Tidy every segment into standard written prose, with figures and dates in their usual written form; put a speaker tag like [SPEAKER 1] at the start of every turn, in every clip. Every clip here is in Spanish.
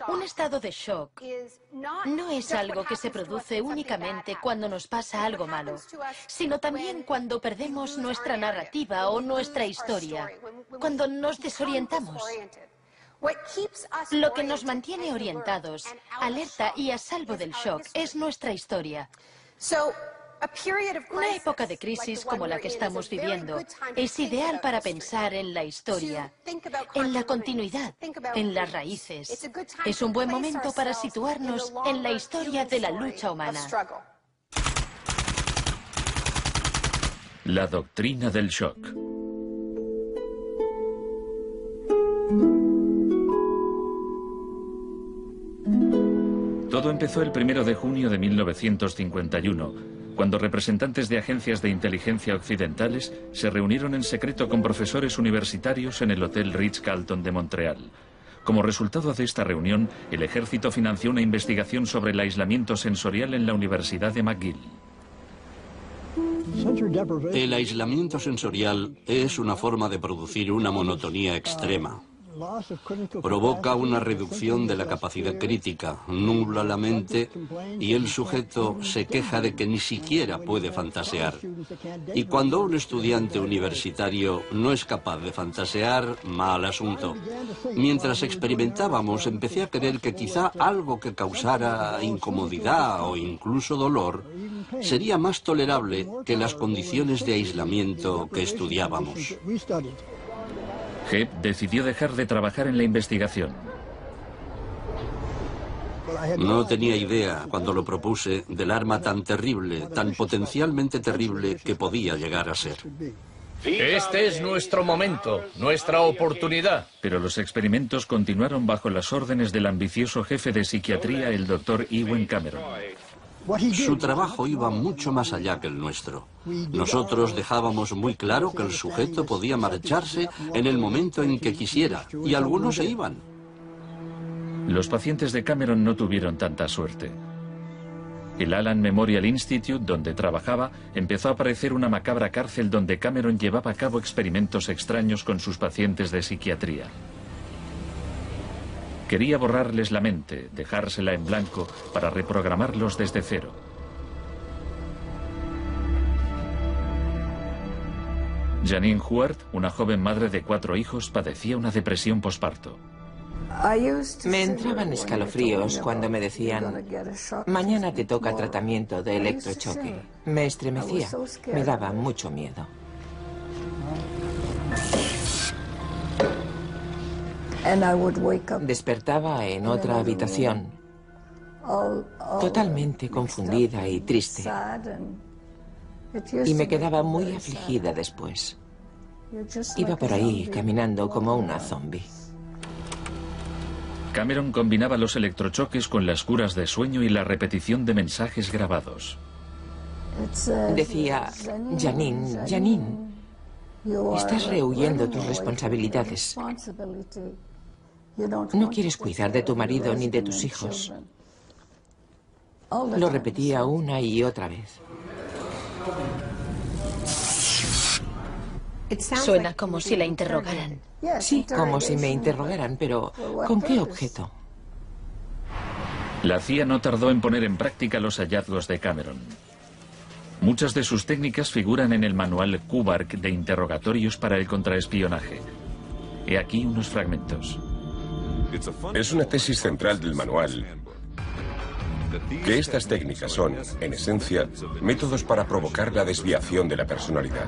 [SPEAKER 1] Un estado de shock no es algo que se produce únicamente cuando nos pasa algo malo, sino también cuando perdemos nuestra narrativa o nuestra historia, cuando nos desorientamos. Lo que nos mantiene orientados, alerta y a salvo del shock es nuestra historia. Una época de crisis como la que estamos viviendo es ideal para pensar en la historia, en la continuidad, en las raíces. Es un buen momento para situarnos en la historia de la lucha humana.
[SPEAKER 2] La doctrina del shock. Todo empezó el 1 de junio de 1951, cuando representantes de agencias de inteligencia occidentales se reunieron en secreto con profesores universitarios en el Hotel Ritz-Carlton de Montreal. Como resultado de esta reunión, el ejército financió una investigación sobre el aislamiento sensorial en la Universidad de McGill.
[SPEAKER 3] El aislamiento sensorial es una forma de producir una monotonía extrema. Provoca una reducción de la capacidad crítica, nubla la mente y el sujeto se queja de que ni siquiera puede fantasear. Y cuando un estudiante universitario no es capaz de fantasear, mal asunto. Mientras experimentábamos, empecé a creer que quizá algo que causara incomodidad o incluso dolor sería más tolerable que las condiciones de aislamiento que estudiábamos.
[SPEAKER 2] Hebb decidió dejar de trabajar en la investigación.
[SPEAKER 3] No tenía idea, cuando lo propuse, del arma tan terrible, tan potencialmente terrible que podía llegar a ser.
[SPEAKER 4] Este es nuestro momento, nuestra oportunidad.
[SPEAKER 2] Pero los experimentos continuaron bajo las órdenes del ambicioso jefe de psiquiatría, el Dr. Ewen Cameron.
[SPEAKER 3] Su trabajo iba mucho más allá que el nuestro. Nosotros dejábamos muy claro que el sujeto podía marcharse en el momento en que quisiera, y algunos se iban.
[SPEAKER 2] Los pacientes de Cameron no tuvieron tanta suerte. El Allen Memorial Institute, donde trabajaba, empezó a parecer una macabra cárcel donde Cameron llevaba a cabo experimentos extraños con sus pacientes de psiquiatría. Quería borrarles la mente, dejársela en blanco, para reprogramarlos desde cero. Janine Huart, una joven madre de 4 hijos, padecía una depresión posparto.
[SPEAKER 5] Me entraban escalofríos cuando me decían: mañana te toca tratamiento de electrochoque. Me estremecía, me daba mucho miedo. Despertaba en otra habitación, totalmente confundida y triste. Y me quedaba muy afligida después. Iba por ahí caminando como una zombie.
[SPEAKER 2] Cameron combinaba los electrochoques con las curas de sueño y la repetición de mensajes grabados.
[SPEAKER 5] Decía: Janine, Janine, estás rehuyendo tus responsabilidades. No quieres cuidar de tu marido ni de tus hijos. Lo repetía una y otra vez.
[SPEAKER 1] Suena como si la interrogaran.
[SPEAKER 5] Sí, como si me interrogaran, pero ¿con qué objeto?
[SPEAKER 2] La CIA no tardó en poner en práctica los hallazgos de Cameron. Muchas de sus técnicas figuran en el manual Kubark de interrogatorios para el contraespionaje. He aquí unos fragmentos.
[SPEAKER 6] Es una tesis central del manual que estas técnicas son, en esencia, métodos para provocar la desviación de la personalidad.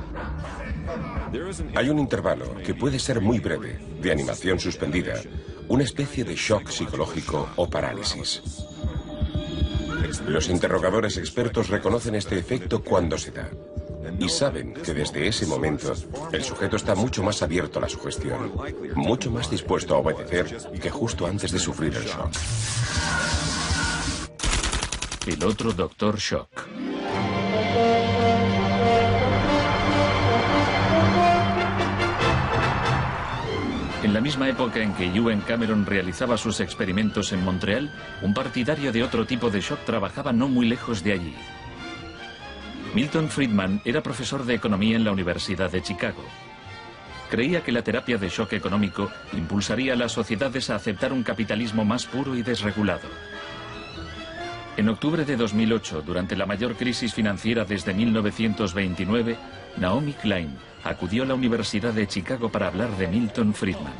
[SPEAKER 6] Hay un intervalo, que puede ser muy breve, de animación suspendida, una especie de shock psicológico o parálisis. Los interrogadores expertos reconocen este efecto cuando se da y saben que desde ese momento el sujeto está mucho más abierto a la sugestión, mucho más dispuesto a obedecer que justo antes de sufrir el shock.
[SPEAKER 2] El otro Dr. Shock. En la misma época en que Ewen Cameron realizaba sus experimentos en Montreal, un partidario de otro tipo de shock trabajaba no muy lejos de allí. Milton Friedman era profesor de economía en la Universidad de Chicago. Creía que la terapia de shock económico impulsaría a las sociedades a aceptar un capitalismo más puro y desregulado. En octubre de 2008, durante la mayor crisis financiera desde 1929, Naomi Klein acudió a la Universidad de Chicago para hablar de Milton Friedman.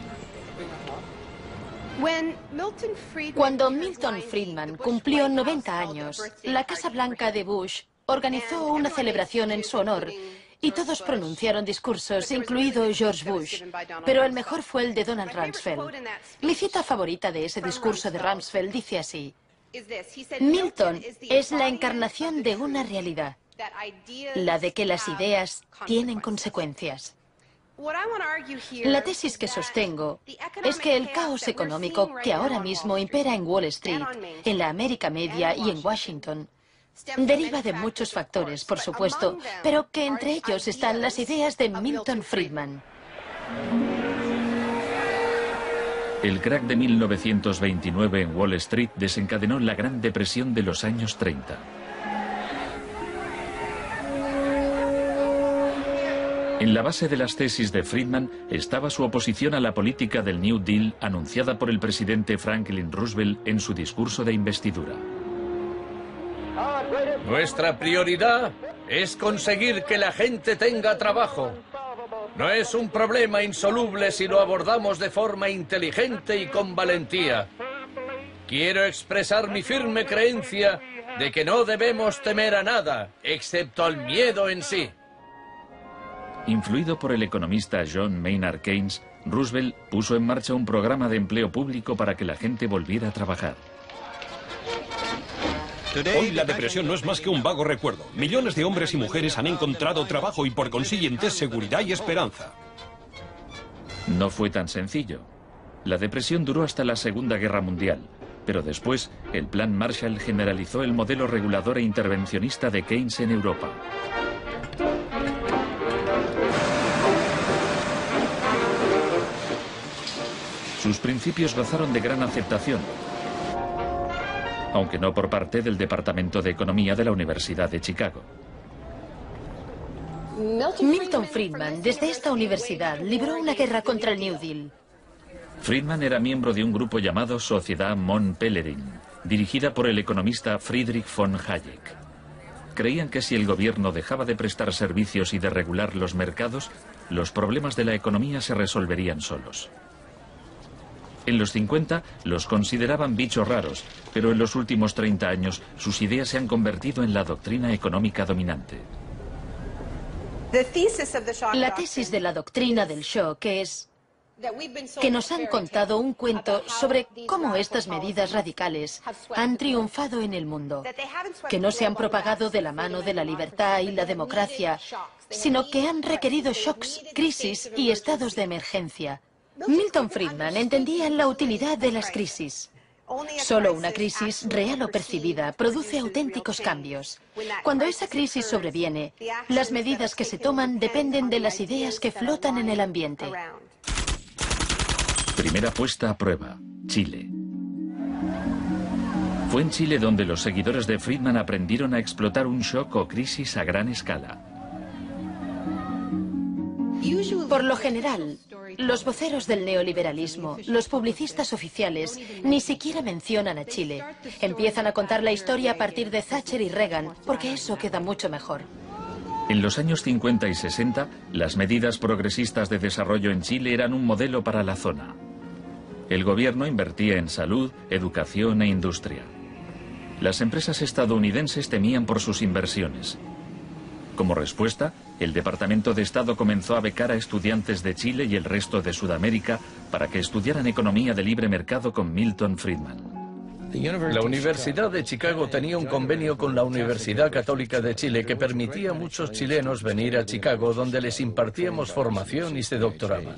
[SPEAKER 1] Cuando Milton Friedman cumplió 90 años, la Casa Blanca de Bush organizó una celebración en su honor y todos pronunciaron discursos, incluido George Bush, pero el mejor fue el de Donald Rumsfeld. Mi cita favorita de ese discurso de Rumsfeld dice así: Milton es la encarnación de una realidad, la de que las ideas tienen consecuencias. La tesis que sostengo es que el caos económico que ahora mismo impera en Wall Street, en la América Media y en Washington, deriva de muchos factores, por supuesto, pero que entre ellos están las ideas de Milton Friedman.
[SPEAKER 2] El crack de 1929 en Wall Street desencadenó la Gran Depresión de los años 30. En la base de las tesis de Friedman estaba su oposición a la política del New Deal anunciada por el presidente Franklin Roosevelt en su discurso de investidura.
[SPEAKER 4] Nuestra prioridad es conseguir que la gente tenga trabajo. No es un problema insoluble si lo abordamos de forma inteligente y con valentía. Quiero expresar mi firme creencia de que no debemos temer a nada, excepto al miedo en sí.
[SPEAKER 2] Influido por el economista John Maynard Keynes, Roosevelt puso en marcha un programa de empleo público para que la gente volviera a trabajar.
[SPEAKER 7] Hoy la depresión no es más que un vago recuerdo. Millones de hombres y mujeres han encontrado trabajo y por consiguiente seguridad y esperanza.
[SPEAKER 2] No fue tan sencillo. La depresión duró hasta la Segunda Guerra Mundial, pero después el Plan Marshall generalizó el modelo regulador e intervencionista de Keynes en Europa. Sus principios gozaron de gran aceptación, aunque no por parte del Departamento de Economía de la Universidad de Chicago.
[SPEAKER 1] Milton Friedman, desde esta universidad, libró una guerra contra el New Deal.
[SPEAKER 2] Friedman era miembro de un grupo llamado Sociedad Mont Pelerin, dirigida por el economista Friedrich von Hayek. Creían que si el gobierno dejaba de prestar servicios y de regular los mercados, los problemas de la economía se resolverían solos. En los 50 los consideraban bichos raros, pero en los últimos 30 años sus ideas se han convertido en la doctrina económica dominante.
[SPEAKER 1] La tesis de la doctrina del shock es que nos han contado un cuento sobre cómo estas medidas radicales han triunfado en el mundo, que no se han propagado de la mano de la libertad y la democracia, sino que han requerido shocks, crisis y estados de emergencia. Milton Friedman entendía la utilidad de las crisis. Solo una crisis, real o percibida, produce auténticos cambios. Cuando esa crisis sobreviene, las medidas que se toman dependen de las ideas que flotan en el ambiente.
[SPEAKER 2] Primera puesta a prueba: Chile. Fue en Chile donde los seguidores de Friedman aprendieron a explotar un shock o crisis a gran escala.
[SPEAKER 1] Por lo general, los voceros del neoliberalismo, los publicistas oficiales, ni siquiera mencionan a Chile. Empiezan a contar la historia a partir de Thatcher y Reagan, porque eso queda mucho mejor.
[SPEAKER 2] En los años 50 y 60, las medidas progresistas de desarrollo en Chile eran un modelo para la zona. El gobierno invertía en salud, educación e industria. Las empresas estadounidenses temían por sus inversiones. Como respuesta, el Departamento de Estado comenzó a becar a estudiantes de Chile y el resto de Sudamérica para que estudiaran economía de libre mercado con Milton Friedman.
[SPEAKER 4] La Universidad de Chicago tenía un convenio con la Universidad Católica de Chile que permitía a muchos chilenos venir a Chicago, donde les impartíamos formación y se doctoraban.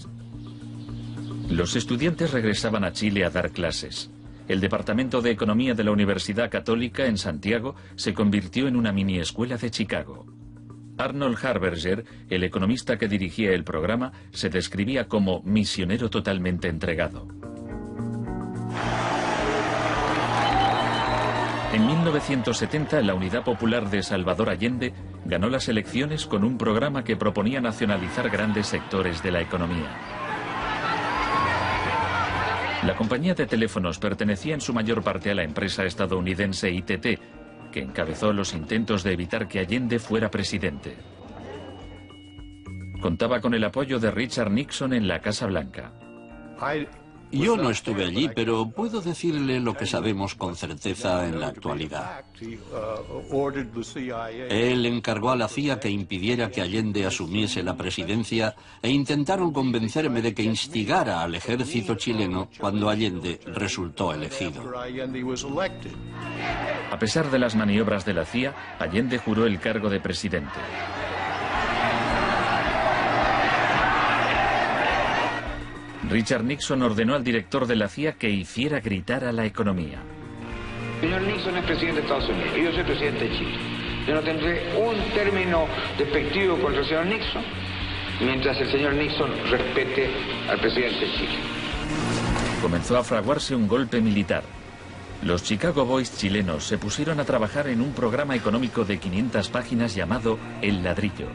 [SPEAKER 2] Los estudiantes regresaban a Chile a dar clases. El Departamento de Economía de la Universidad Católica en Santiago se convirtió en una mini escuela de Chicago. Arnold Harberger, el economista que dirigía el programa, se describía como misionero totalmente entregado. En 1970, la Unidad Popular de Salvador Allende ganó las elecciones con un programa que proponía nacionalizar grandes sectores de la economía. La compañía de teléfonos pertenecía en su mayor parte a la empresa estadounidense ITT, que encabezó los intentos de evitar que Allende fuera presidente. Contaba con el apoyo de Richard Nixon en la Casa Blanca.
[SPEAKER 3] Yo no estuve allí, pero puedo decirle lo que sabemos con certeza en la actualidad. Él encargó a la CIA que impidiera que Allende asumiese la presidencia e intentaron convencerme de que instigara al ejército chileno cuando Allende resultó elegido.
[SPEAKER 2] A pesar de las maniobras de la CIA, Allende juró el cargo de presidente. Richard Nixon ordenó al director de la CIA que hiciera gritar a la economía.
[SPEAKER 8] Señor Nixon es presidente de Estados Unidos y yo soy presidente de Chile. Yo no tendré un término despectivo contra el señor Nixon mientras el señor Nixon respete al presidente de Chile.
[SPEAKER 2] Comenzó a fraguarse un golpe militar. Los Chicago Boys chilenos se pusieron a trabajar en un programa económico de 500 páginas llamado El Ladrillo.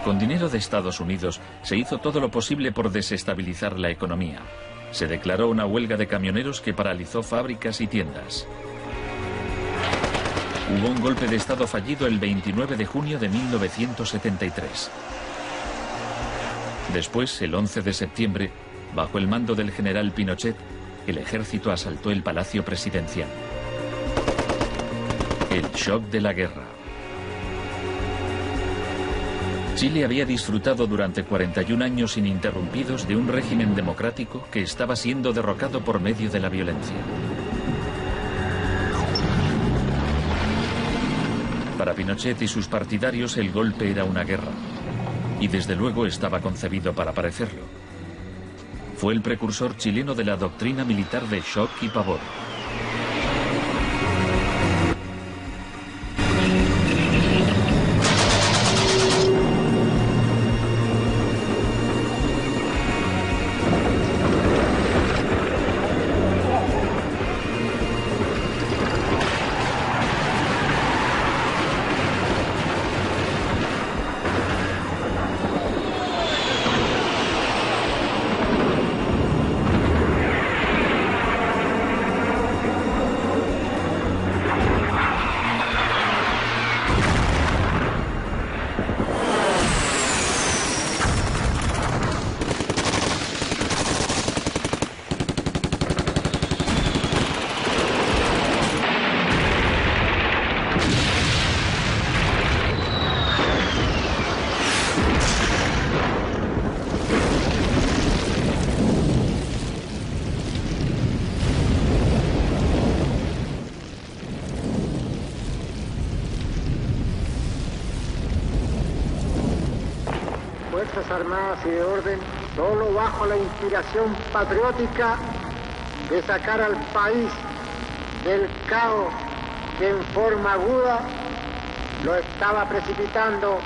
[SPEAKER 2] Con dinero de Estados Unidos se hizo todo lo posible por desestabilizar la economía. Se declaró una huelga de camioneros que paralizó fábricas y tiendas. Hubo un golpe de Estado fallido el 29 de junio de 1973. Después, el 11 de septiembre, bajo el mando del general Pinochet, el ejército asaltó el Palacio Presidencial. El shock de la guerra. Chile había disfrutado durante 41 años ininterrumpidos de un régimen democrático que estaba siendo derrocado por medio de la violencia. Para Pinochet y sus partidarios el golpe era una guerra, y desde luego estaba concebido para parecerlo. Fue el precursor chileno de la doctrina militar de shock y pavor.
[SPEAKER 9] Armadas y de orden, solo bajo la inspiración patriótica de sacar al país del caos que en forma aguda lo estaba precipitando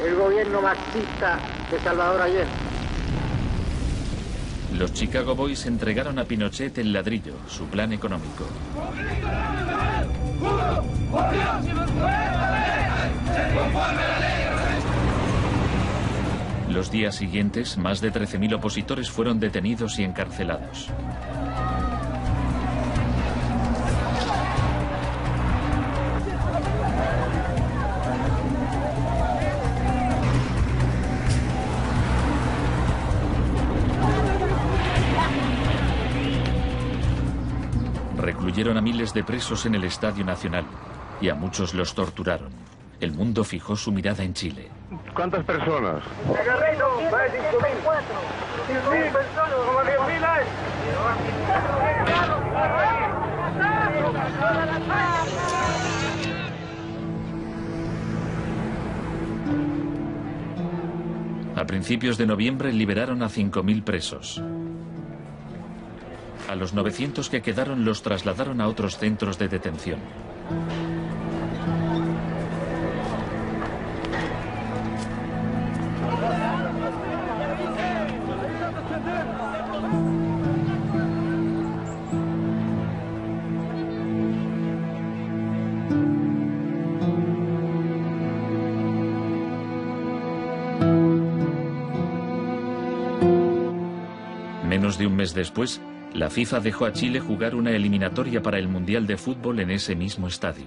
[SPEAKER 9] el gobierno marxista de Salvador Allende.
[SPEAKER 2] Los Chicago Boys entregaron a Pinochet El Ladrillo, su plan económico. Los días siguientes, más de 13.000 opositores fueron detenidos y encarcelados. Recluyeron a miles de presos en el Estadio Nacional y a muchos los torturaron. El mundo fijó su mirada en Chile.
[SPEAKER 10] ¿Cuántas personas?
[SPEAKER 9] Más de 5.000. 5.000 personas, como 10.000 hay.
[SPEAKER 2] A principios de noviembre liberaron a 5.000 presos. A los 900 que quedaron los trasladaron a otros centros de detención. Menos de un mes después, la FIFA dejó a Chile jugar una eliminatoria para el Mundial de Fútbol en ese mismo estadio.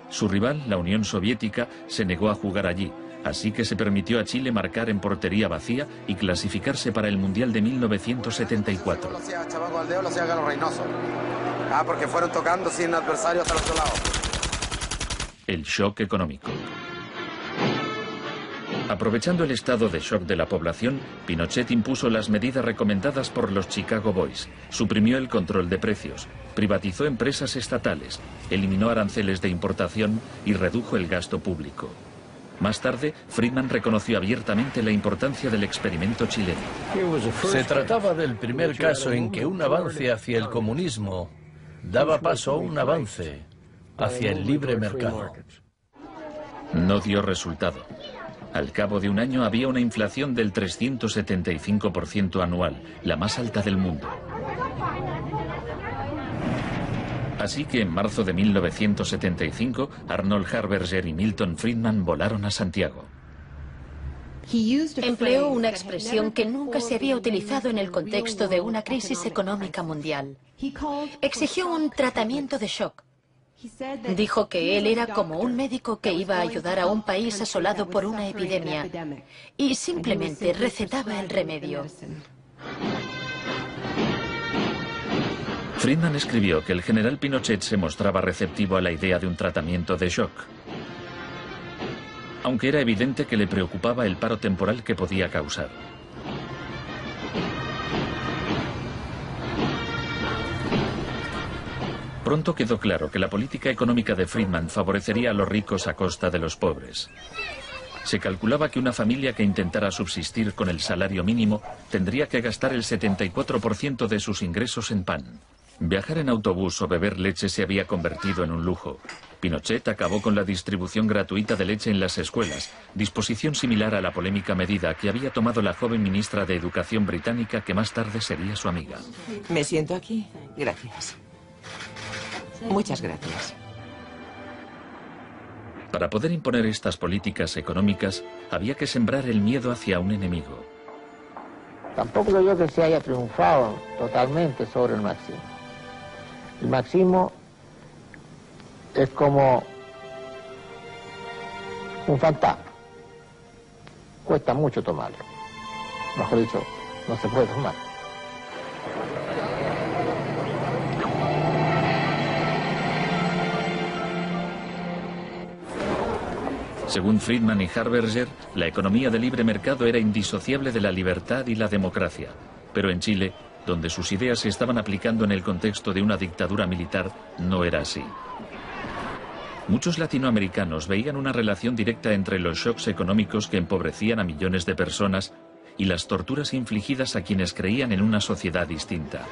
[SPEAKER 2] Su rival, la Unión Soviética, se negó a jugar allí, así que se permitió a Chile marcar en portería vacía y clasificarse para el Mundial de 1974.
[SPEAKER 10] Porque fueron tocando sin adversario hasta el otro lado.
[SPEAKER 2] El shock económico. Aprovechando el estado de shock de la población, Pinochet impuso las medidas recomendadas por los Chicago Boys, suprimió el control de precios, privatizó empresas estatales, eliminó aranceles de importación y redujo el gasto público. Más tarde, Friedman reconoció abiertamente la importancia del experimento chileno.
[SPEAKER 4] Se trataba del primer caso en que un avance hacia el comunismo daba paso a un avance hacia el libre mercado.
[SPEAKER 2] No dio resultado. Al cabo de un año había una inflación del 375% anual, la más alta del mundo. Así que en marzo de 1975, Arnold Harberger y Milton Friedman volaron a Santiago.
[SPEAKER 1] Empleó una expresión que nunca se había utilizado en el contexto de una crisis económica mundial. Exigió un tratamiento de shock. Dijo que él era como un médico que iba a ayudar a un país asolado por una epidemia y simplemente recetaba el remedio.
[SPEAKER 2] Friedman escribió que el general Pinochet se mostraba receptivo a la idea de un tratamiento de shock, aunque era evidente que le preocupaba el paro temporal que podía causar. Pronto quedó claro que la política económica de Friedman favorecería a los ricos a costa de los pobres. Se calculaba que una familia que intentara subsistir con el salario mínimo tendría que gastar el 74% de sus ingresos en pan. Viajar en autobús o beber leche se había convertido en un lujo. Pinochet acabó con la distribución gratuita de leche en las escuelas, disposición similar a la polémica medida que había tomado la joven ministra de Educación británica que más tarde sería su amiga.
[SPEAKER 5] ¿Me siento aquí? Gracias. Muchas gracias.
[SPEAKER 2] Para poder imponer estas políticas económicas, había que sembrar el miedo hacia un enemigo.
[SPEAKER 9] Tampoco creo yo que se haya triunfado totalmente sobre el marxismo. El marxismo es como un fantasma. Cuesta mucho tomarlo. Mejor dicho, no se puede tomar.
[SPEAKER 2] Según Friedman y Harberger, la economía de libre mercado era indisociable de la libertad y la democracia. Pero en Chile, donde sus ideas se estaban aplicando en el contexto de una dictadura militar, no era así. Muchos latinoamericanos veían una relación directa entre los shocks económicos que empobrecían a millones de personas y las torturas infligidas a quienes creían en una sociedad distinta.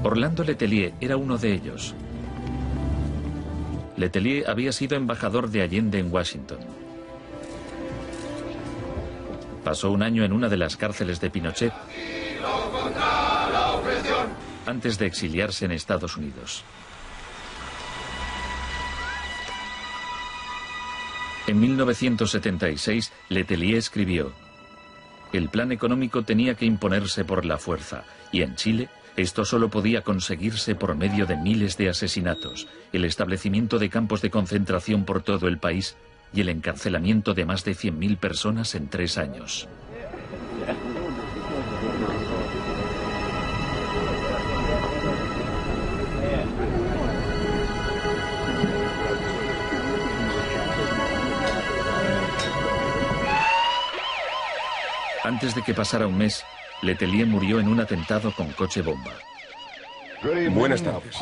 [SPEAKER 2] Orlando Letelier era uno de ellos. Letelier había sido embajador de Allende en Washington. Pasó un año en una de las cárceles de Pinochet antes de exiliarse en Estados Unidos. En 1976, Letelier escribió: el plan económico tenía que imponerse por la fuerza, y en Chile esto solo podía conseguirse por medio de miles de asesinatos, el establecimiento de campos de concentración por todo el país y el encarcelamiento de más de 100.000 personas en 3 años. Antes de que pasara un mes, Letelier murió en un atentado con coche bomba.
[SPEAKER 6] Buenas tardes.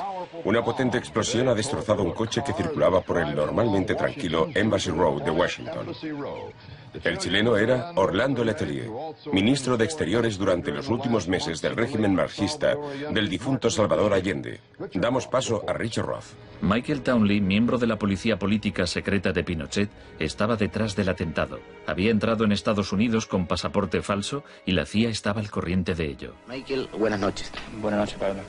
[SPEAKER 6] Una potente explosión ha destrozado un coche que circulaba por el normalmente tranquilo Embassy Road de Washington. El chileno era Orlando Letelier, ministro de Exteriores durante los últimos meses del régimen marxista del difunto Salvador Allende. Damos paso a Richard Roth.
[SPEAKER 2] Michael Townley, miembro de la policía política secreta de Pinochet, estaba detrás del atentado. Había entrado en Estados Unidos con pasaporte falso y la CIA estaba al corriente de ello.
[SPEAKER 11] Michael, buenas noches.
[SPEAKER 12] Buenas noches, Pablo.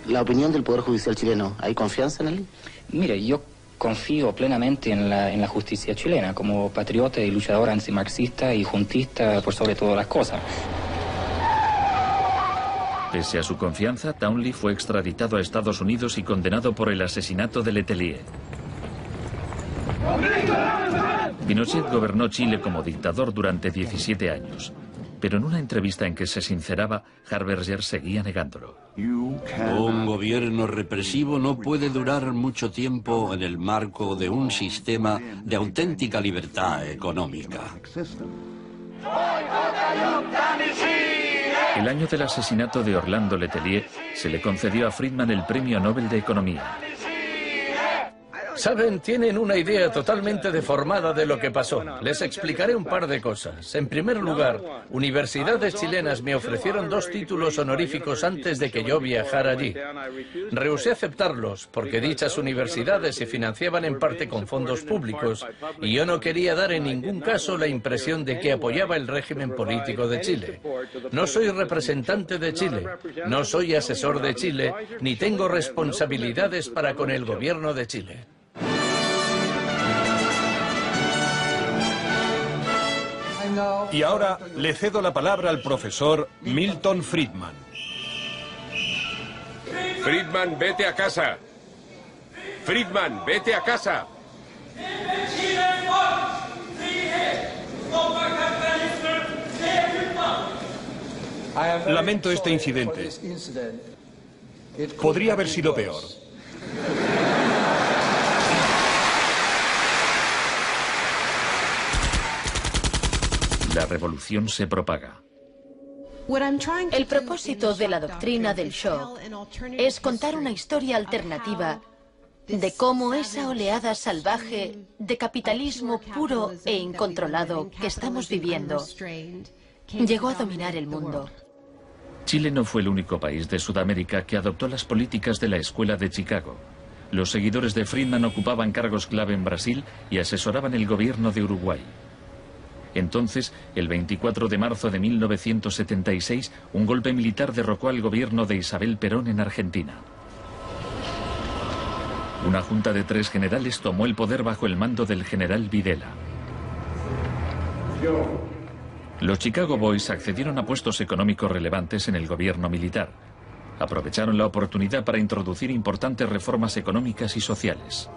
[SPEAKER 11] La opinión del Poder Judicial chileno, ¿hay confianza en él?
[SPEAKER 12] Mire, yo
[SPEAKER 11] confío plenamente en la justicia chilena, como patriota y luchador antimarxista y juntista por sobre todas las cosas.
[SPEAKER 2] Pese a su confianza, Townley fue extraditado a Estados Unidos y condenado por el asesinato de Letelier. Pinochet gobernó Chile como dictador durante 17 años, pero en una entrevista en que se sinceraba, Harberger seguía negándolo.
[SPEAKER 3] Un gobierno represivo no puede durar mucho tiempo en el marco de un sistema de auténtica libertad económica.
[SPEAKER 2] El año del asesinato de Orlando Letelier se le concedió a Friedman el Premio Nobel de Economía.
[SPEAKER 4] Saben, tienen una idea totalmente deformada de lo que pasó. Les explicaré un par de cosas. En primer lugar, universidades chilenas me ofrecieron 2 títulos honoríficos antes de que yo viajara allí. Rehusé aceptarlos porque dichas universidades se financiaban en parte con fondos públicos y yo no quería dar en ningún caso la impresión de que apoyaba el régimen político de Chile. No soy representante de Chile, no soy asesor de Chile, ni tengo responsabilidades para con el gobierno de Chile.
[SPEAKER 7] Y ahora le cedo la palabra al profesor Milton Friedman.
[SPEAKER 6] Friedman, vete a casa. Friedman, vete a casa.
[SPEAKER 7] Lamento este incidente. Podría haber sido peor.
[SPEAKER 2] La revolución se propaga.
[SPEAKER 1] El propósito de la doctrina del shock es contar una historia alternativa de cómo esa oleada salvaje de capitalismo puro e incontrolado que estamos viviendo llegó a dominar el mundo.
[SPEAKER 2] Chile no fue el único país de Sudamérica que adoptó las políticas de la Escuela de Chicago. Los seguidores de Friedman ocupaban cargos clave en Brasil y asesoraban el gobierno de Uruguay. Entonces, el 24 de marzo de 1976, un golpe militar derrocó al gobierno de Isabel Perón en Argentina. Una junta de 3 generales tomó el poder bajo el mando del general Videla. Los Chicago Boys accedieron a puestos económicos relevantes en el gobierno militar. Aprovecharon la oportunidad para introducir importantes reformas económicas y sociales.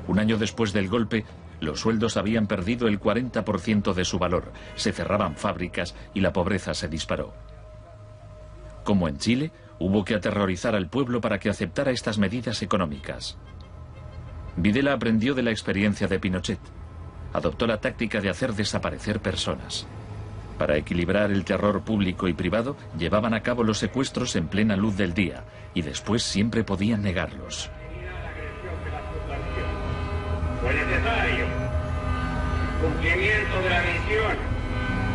[SPEAKER 2] Un año después del golpe, los sueldos habían perdido el 40% de su valor, se cerraban fábricas y la pobreza se disparó. Como en Chile, hubo que aterrorizar al pueblo para que aceptara estas medidas económicas. Videla aprendió de la experiencia de Pinochet. Adoptó la táctica de hacer desaparecer personas. Para equilibrar el terror público y privado, llevaban a cabo los secuestros en plena luz del día y después siempre podían negarlos.
[SPEAKER 12] Fue necesario cumplimiento de la misión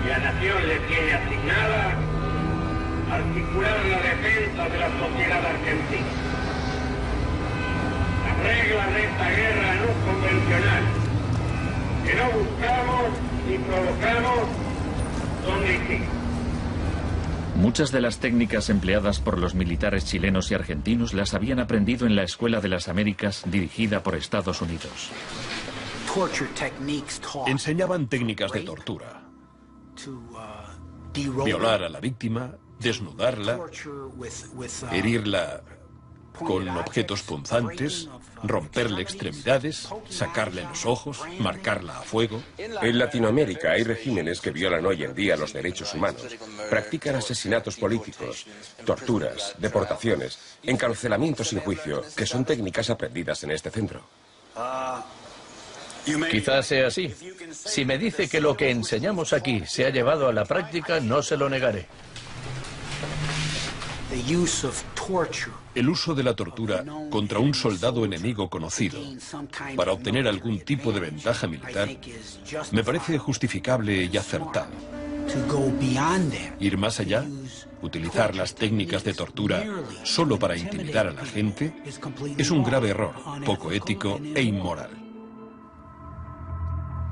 [SPEAKER 12] que la nación le tiene asignada, articular la defensa de la sociedad argentina. Las reglas de esta guerra no convencional, que no buscamos ni provocamos, son distintas.
[SPEAKER 2] Muchas de las técnicas empleadas por los militares chilenos y argentinos las habían aprendido en la Escuela de las Américas, dirigida por Estados Unidos.
[SPEAKER 7] Enseñaban técnicas de tortura. Violar a la víctima, desnudarla, herirla con objetos punzantes, romperle extremidades, sacarle los ojos, marcarla a fuego.
[SPEAKER 6] En Latinoamérica hay regímenes que violan hoy en día los derechos humanos. Practican asesinatos políticos, torturas, deportaciones, encarcelamientos sin juicio, que son técnicas aprendidas en este centro.
[SPEAKER 4] Quizás sea así. Si me dice que lo que enseñamos aquí se ha llevado a la práctica, no se lo negaré.
[SPEAKER 7] El uso de la tortura contra un soldado enemigo conocido para obtener algún tipo de ventaja militar me parece justificable y acertado. Ir más allá, utilizar las técnicas de tortura solo para intimidar a la gente, es un grave error, poco ético e inmoral.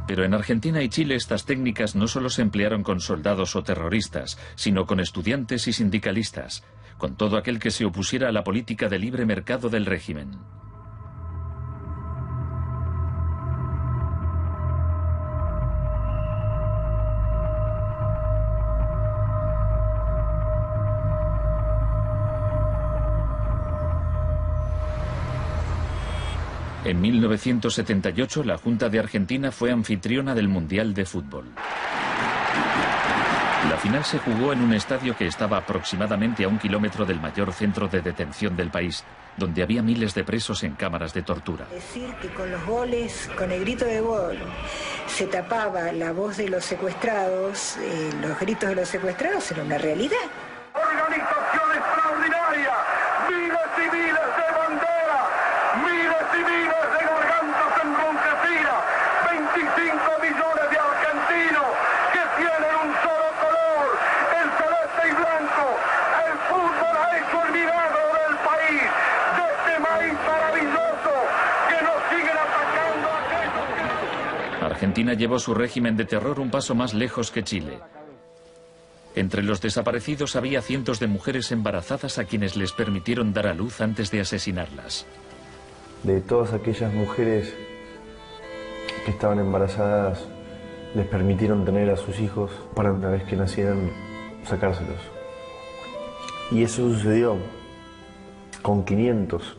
[SPEAKER 2] Pero en Argentina y Chile estas técnicas no solo se emplearon con soldados o terroristas, sino con estudiantes y sindicalistas, con todo aquel que se opusiera a la política de libre mercado del régimen. En 1978, la Junta de Argentina fue anfitriona del Mundial de Fútbol. La final se jugó en un estadio que estaba aproximadamente a 1 kilómetro del mayor centro de detención del país, donde había miles de presos en cámaras de tortura.
[SPEAKER 13] Decir que con los goles, con el grito de gol, se tapaba la voz de los secuestrados, los gritos de los secuestrados era una realidad.
[SPEAKER 12] Organización extraordinaria, miles y miles de banderas, miles y miles de gargantas enronquecidas, 25 millones de argentinos que tienen un solo color, el celeste y blanco. El fútbol ha hecho el milagro del país, de este maíz maravilloso que nos siguen atacando a aquellos que...
[SPEAKER 2] Argentina llevó su régimen de terror un paso más lejos que Chile. Entre los desaparecidos había cientos de mujeres embarazadas a quienes les permitieron dar a luz antes de asesinarlas.
[SPEAKER 14] De todas aquellas mujeres que estaban embarazadas, les permitieron tener a sus hijos para una vez que nacieran sacárselos. Y eso sucedió con 500.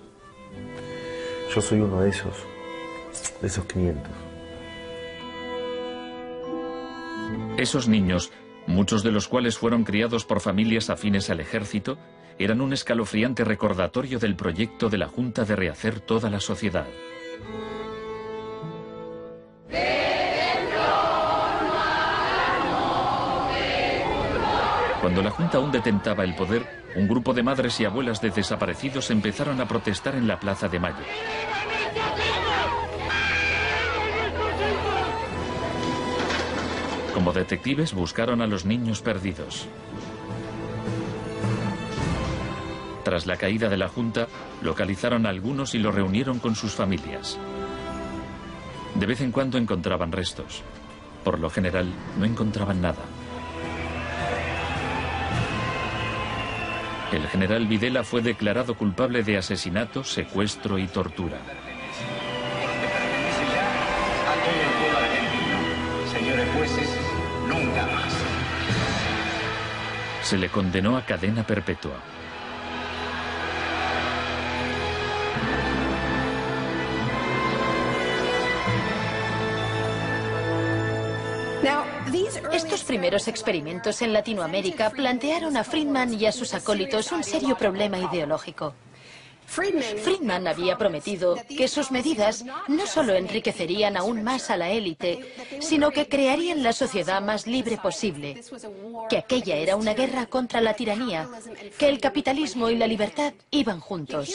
[SPEAKER 14] Yo soy uno de esos 500.
[SPEAKER 2] Esos niños, muchos de los cuales fueron criados por familias afines al ejército, eran un escalofriante recordatorio del proyecto de la Junta de rehacer toda la sociedad. Cuando la Junta aún detentaba el poder, un grupo de madres y abuelas de desaparecidos empezaron a protestar en la Plaza de Mayo. Como detectives buscaron a los niños perdidos. Tras la caída de la Junta, localizaron a algunos y los reunieron con sus familias. De vez en cuando encontraban restos. Por lo general, no encontraban nada. El general Videla fue declarado culpable de asesinato, secuestro y tortura.
[SPEAKER 15] Señores jueces, nunca más.
[SPEAKER 2] Se le condenó a cadena perpetua.
[SPEAKER 1] Estos primeros experimentos en Latinoamérica plantearon a Friedman y a sus acólitos un serio problema ideológico. Friedman había prometido que sus medidas no solo enriquecerían aún más a la élite, sino que crearían la sociedad más libre posible, que aquella era una guerra contra la tiranía, que el capitalismo y la libertad iban juntos.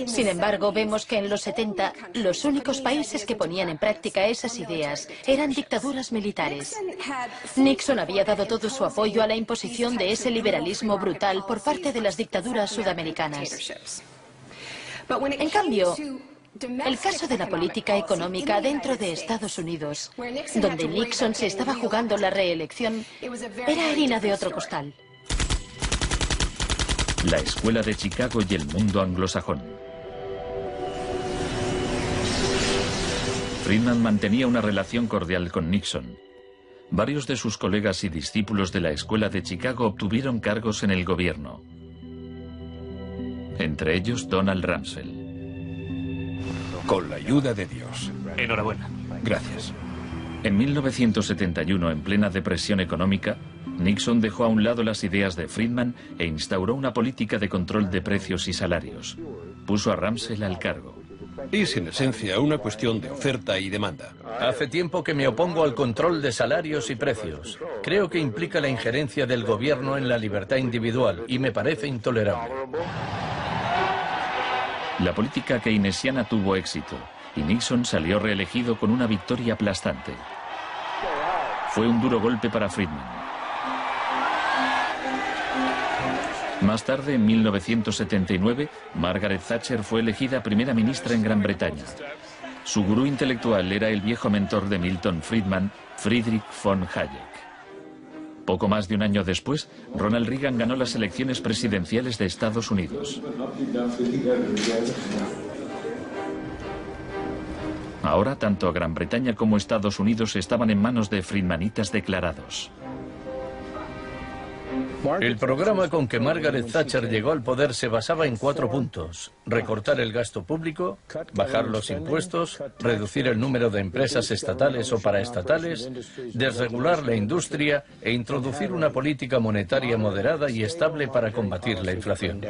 [SPEAKER 1] Sin embargo, vemos que en los 70 los únicos países que ponían en práctica esas ideas eran dictaduras militares. Nixon había dado todo su apoyo a la imposición de ese liberalismo brutal por parte de las dictaduras sudamericanas. En cambio, el caso de la política económica dentro de Estados Unidos, donde Nixon se estaba jugando la reelección, era harina de otro costal.
[SPEAKER 2] La Escuela de Chicago y el mundo anglosajón. Friedman mantenía una relación cordial con Nixon. Varios de sus colegas y discípulos de la Escuela de Chicago obtuvieron cargos en el gobierno. Entre ellos Donald Rumsfeld.
[SPEAKER 7] Con la ayuda de Dios.
[SPEAKER 16] Enhorabuena.
[SPEAKER 7] Gracias.
[SPEAKER 2] En 1971, en plena depresión económica, Nixon dejó a un lado las ideas de Friedman e instauró una política de control de precios y salarios. Puso a Rumsfeld al cargo.
[SPEAKER 7] Es en esencia una cuestión de oferta y demanda.
[SPEAKER 4] Hace tiempo que me opongo al control de salarios y precios. Creo que implica la injerencia del gobierno en la libertad individual y me parece intolerable.
[SPEAKER 2] La política keynesiana tuvo éxito y Nixon salió reelegido con una victoria aplastante. Fue un duro golpe para Friedman. Más tarde, en 1979, Margaret Thatcher fue elegida primera ministra en Gran Bretaña. Su gurú intelectual era el viejo mentor de Milton Friedman, Friedrich von Hayek. Poco más de un año después, Ronald Reagan ganó las elecciones presidenciales de Estados Unidos. Ahora, tanto Gran Bretaña como Estados Unidos estaban en manos de friedmanitas declarados.
[SPEAKER 4] El programa con que Margaret Thatcher llegó al poder se basaba en 4 puntos: recortar el gasto público, bajar los impuestos, reducir el número de empresas estatales o paraestatales, desregular la industria e introducir una política monetaria moderada y estable para combatir la inflación.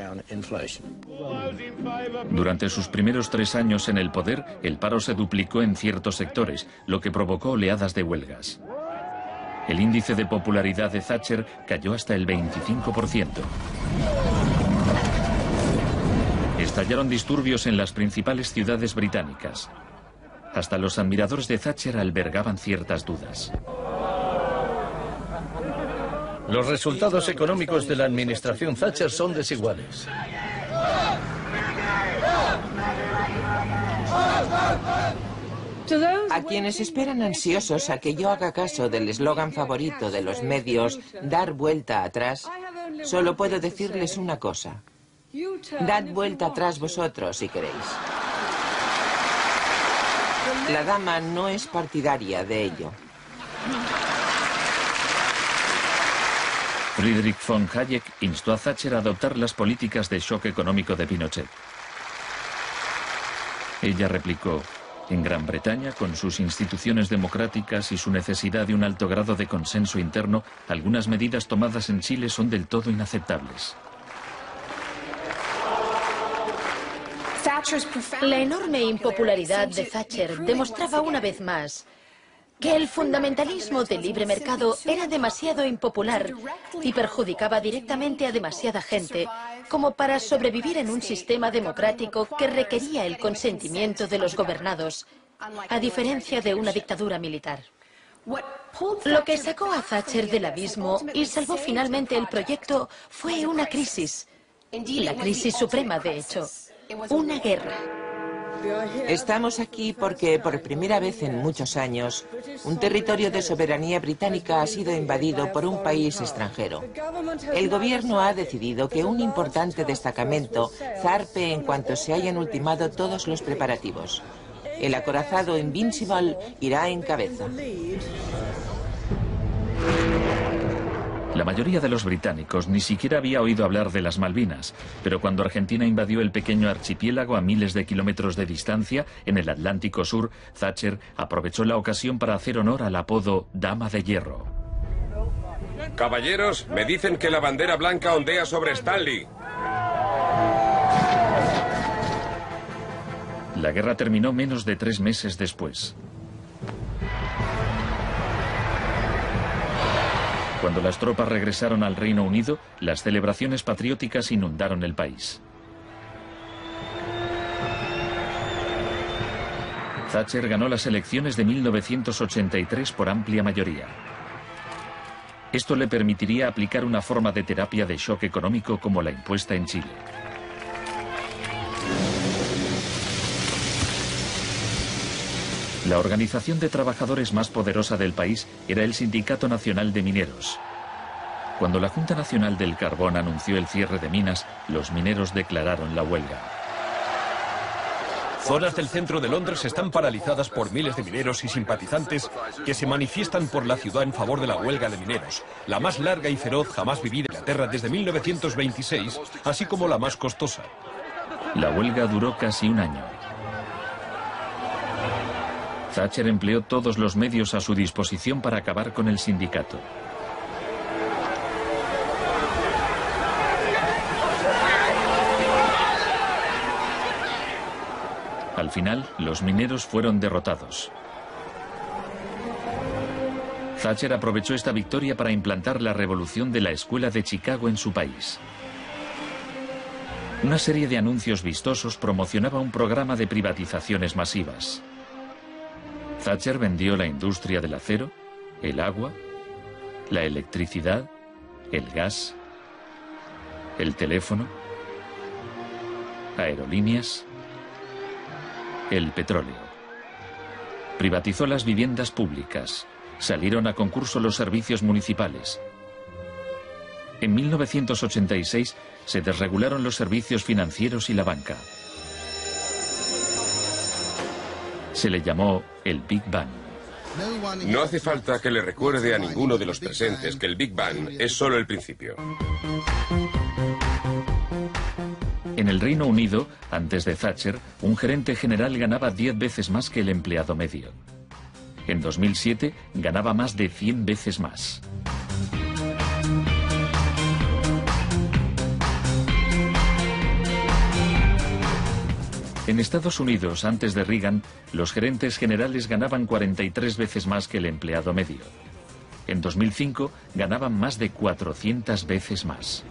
[SPEAKER 2] Durante sus primeros 3 años en el poder, el paro se duplicó en ciertos sectores, lo que provocó oleadas de huelgas. El índice de popularidad de Thatcher cayó hasta el 25%. Estallaron disturbios en las principales ciudades británicas. Hasta los admiradores de Thatcher albergaban ciertas dudas.
[SPEAKER 4] Los resultados económicos de la administración Thatcher son desiguales.
[SPEAKER 5] A quienes esperan ansiosos a que yo haga caso del eslogan favorito de los medios, dar vuelta atrás, solo puedo decirles una cosa: dad vuelta atrás vosotros si queréis. La dama no es partidaria de ello.
[SPEAKER 2] Friedrich von Hayek instó a Thatcher a adoptar las políticas de shock económico de Pinochet. Ella replicó: en Gran Bretaña, con sus instituciones democráticas y su necesidad de un alto grado de consenso interno, algunas medidas tomadas en Chile son del todo inaceptables.
[SPEAKER 1] La enorme impopularidad de Thatcher demostraba una vez más que el fundamentalismo del libre mercado era demasiado impopular y perjudicaba directamente a demasiada gente como para sobrevivir en un sistema democrático que requería el consentimiento de los gobernados, a diferencia de una dictadura militar. Lo que sacó a Thatcher del abismo y salvó finalmente el proyecto fue una crisis, la crisis suprema, de hecho, una guerra.
[SPEAKER 5] Estamos aquí porque, por primera vez en muchos años, un territorio de soberanía británica ha sido invadido por un país extranjero. El gobierno ha decidido que un importante destacamento zarpe en cuanto se hayan ultimado todos los preparativos. El acorazado Invincible irá en cabeza.
[SPEAKER 2] La mayoría de los británicos ni siquiera había oído hablar de las Malvinas, pero cuando Argentina invadió el pequeño archipiélago a miles de kilómetros de distancia, en el Atlántico Sur, Thatcher aprovechó la ocasión para hacer honor al apodo Dama de Hierro.
[SPEAKER 6] Caballeros, me dicen que la bandera blanca ondea sobre Stanley.
[SPEAKER 2] La guerra terminó menos de 3 meses después. Cuando las tropas regresaron al Reino Unido, las celebraciones patrióticas inundaron el país. Thatcher ganó las elecciones de 1983 por amplia mayoría. Esto le permitiría aplicar una forma de terapia de shock económico como la impuesta en Chile. La organización de trabajadores más poderosa del país era el Sindicato Nacional de Mineros. Cuando la Junta Nacional del Carbón anunció el cierre de minas, los mineros declararon la huelga.
[SPEAKER 7] Zonas del centro de Londres están paralizadas por miles de mineros y simpatizantes que se manifiestan por la ciudad en favor de la huelga de mineros, la más larga y feroz jamás vivida en Inglaterra desde 1926, así como la más costosa.
[SPEAKER 2] La huelga duró casi un año. Thatcher empleó todos los medios a su disposición para acabar con el sindicato. Al final, los mineros fueron derrotados. Thatcher aprovechó esta victoria para implantar la revolución de la Escuela de Chicago en su país. Una serie de anuncios vistosos promocionaba un programa de privatizaciones masivas. Thatcher vendió la industria del acero, el agua, la electricidad, el gas, el teléfono, aerolíneas, el petróleo. Privatizó las viviendas públicas. Salieron a concurso los servicios municipales. En 1986 se desregularon los servicios financieros y la banca. Se le llamó el Big Bang.
[SPEAKER 6] No hace falta que le recuerde a ninguno de los presentes que el Big Bang es solo el principio.
[SPEAKER 2] En el Reino Unido, antes de Thatcher, un gerente general ganaba 10 veces más que el empleado medio. En 2007 ganaba más de 100 veces más. En Estados Unidos, antes de Reagan, los gerentes generales ganaban 43 veces más que el empleado medio. En 2005 ganaban más de 400 veces más.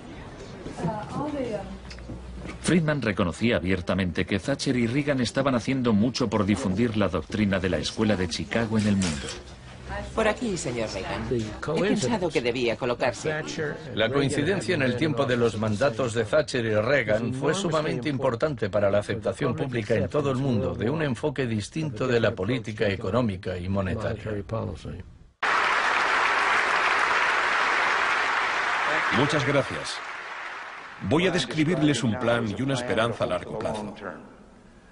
[SPEAKER 2] Friedman reconocía abiertamente que Thatcher y Reagan estaban haciendo mucho por difundir la doctrina de la Escuela de Chicago en el mundo.
[SPEAKER 5] Por aquí, señor Reagan. He pensado que debía colocarse aquí.
[SPEAKER 4] La coincidencia en el tiempo de los mandatos de Thatcher y Reagan fue sumamente importante para la aceptación pública en todo el mundo de un enfoque distinto de la política económica y monetaria.
[SPEAKER 7] Muchas gracias. Voy a describirles un plan y una esperanza a largo plazo.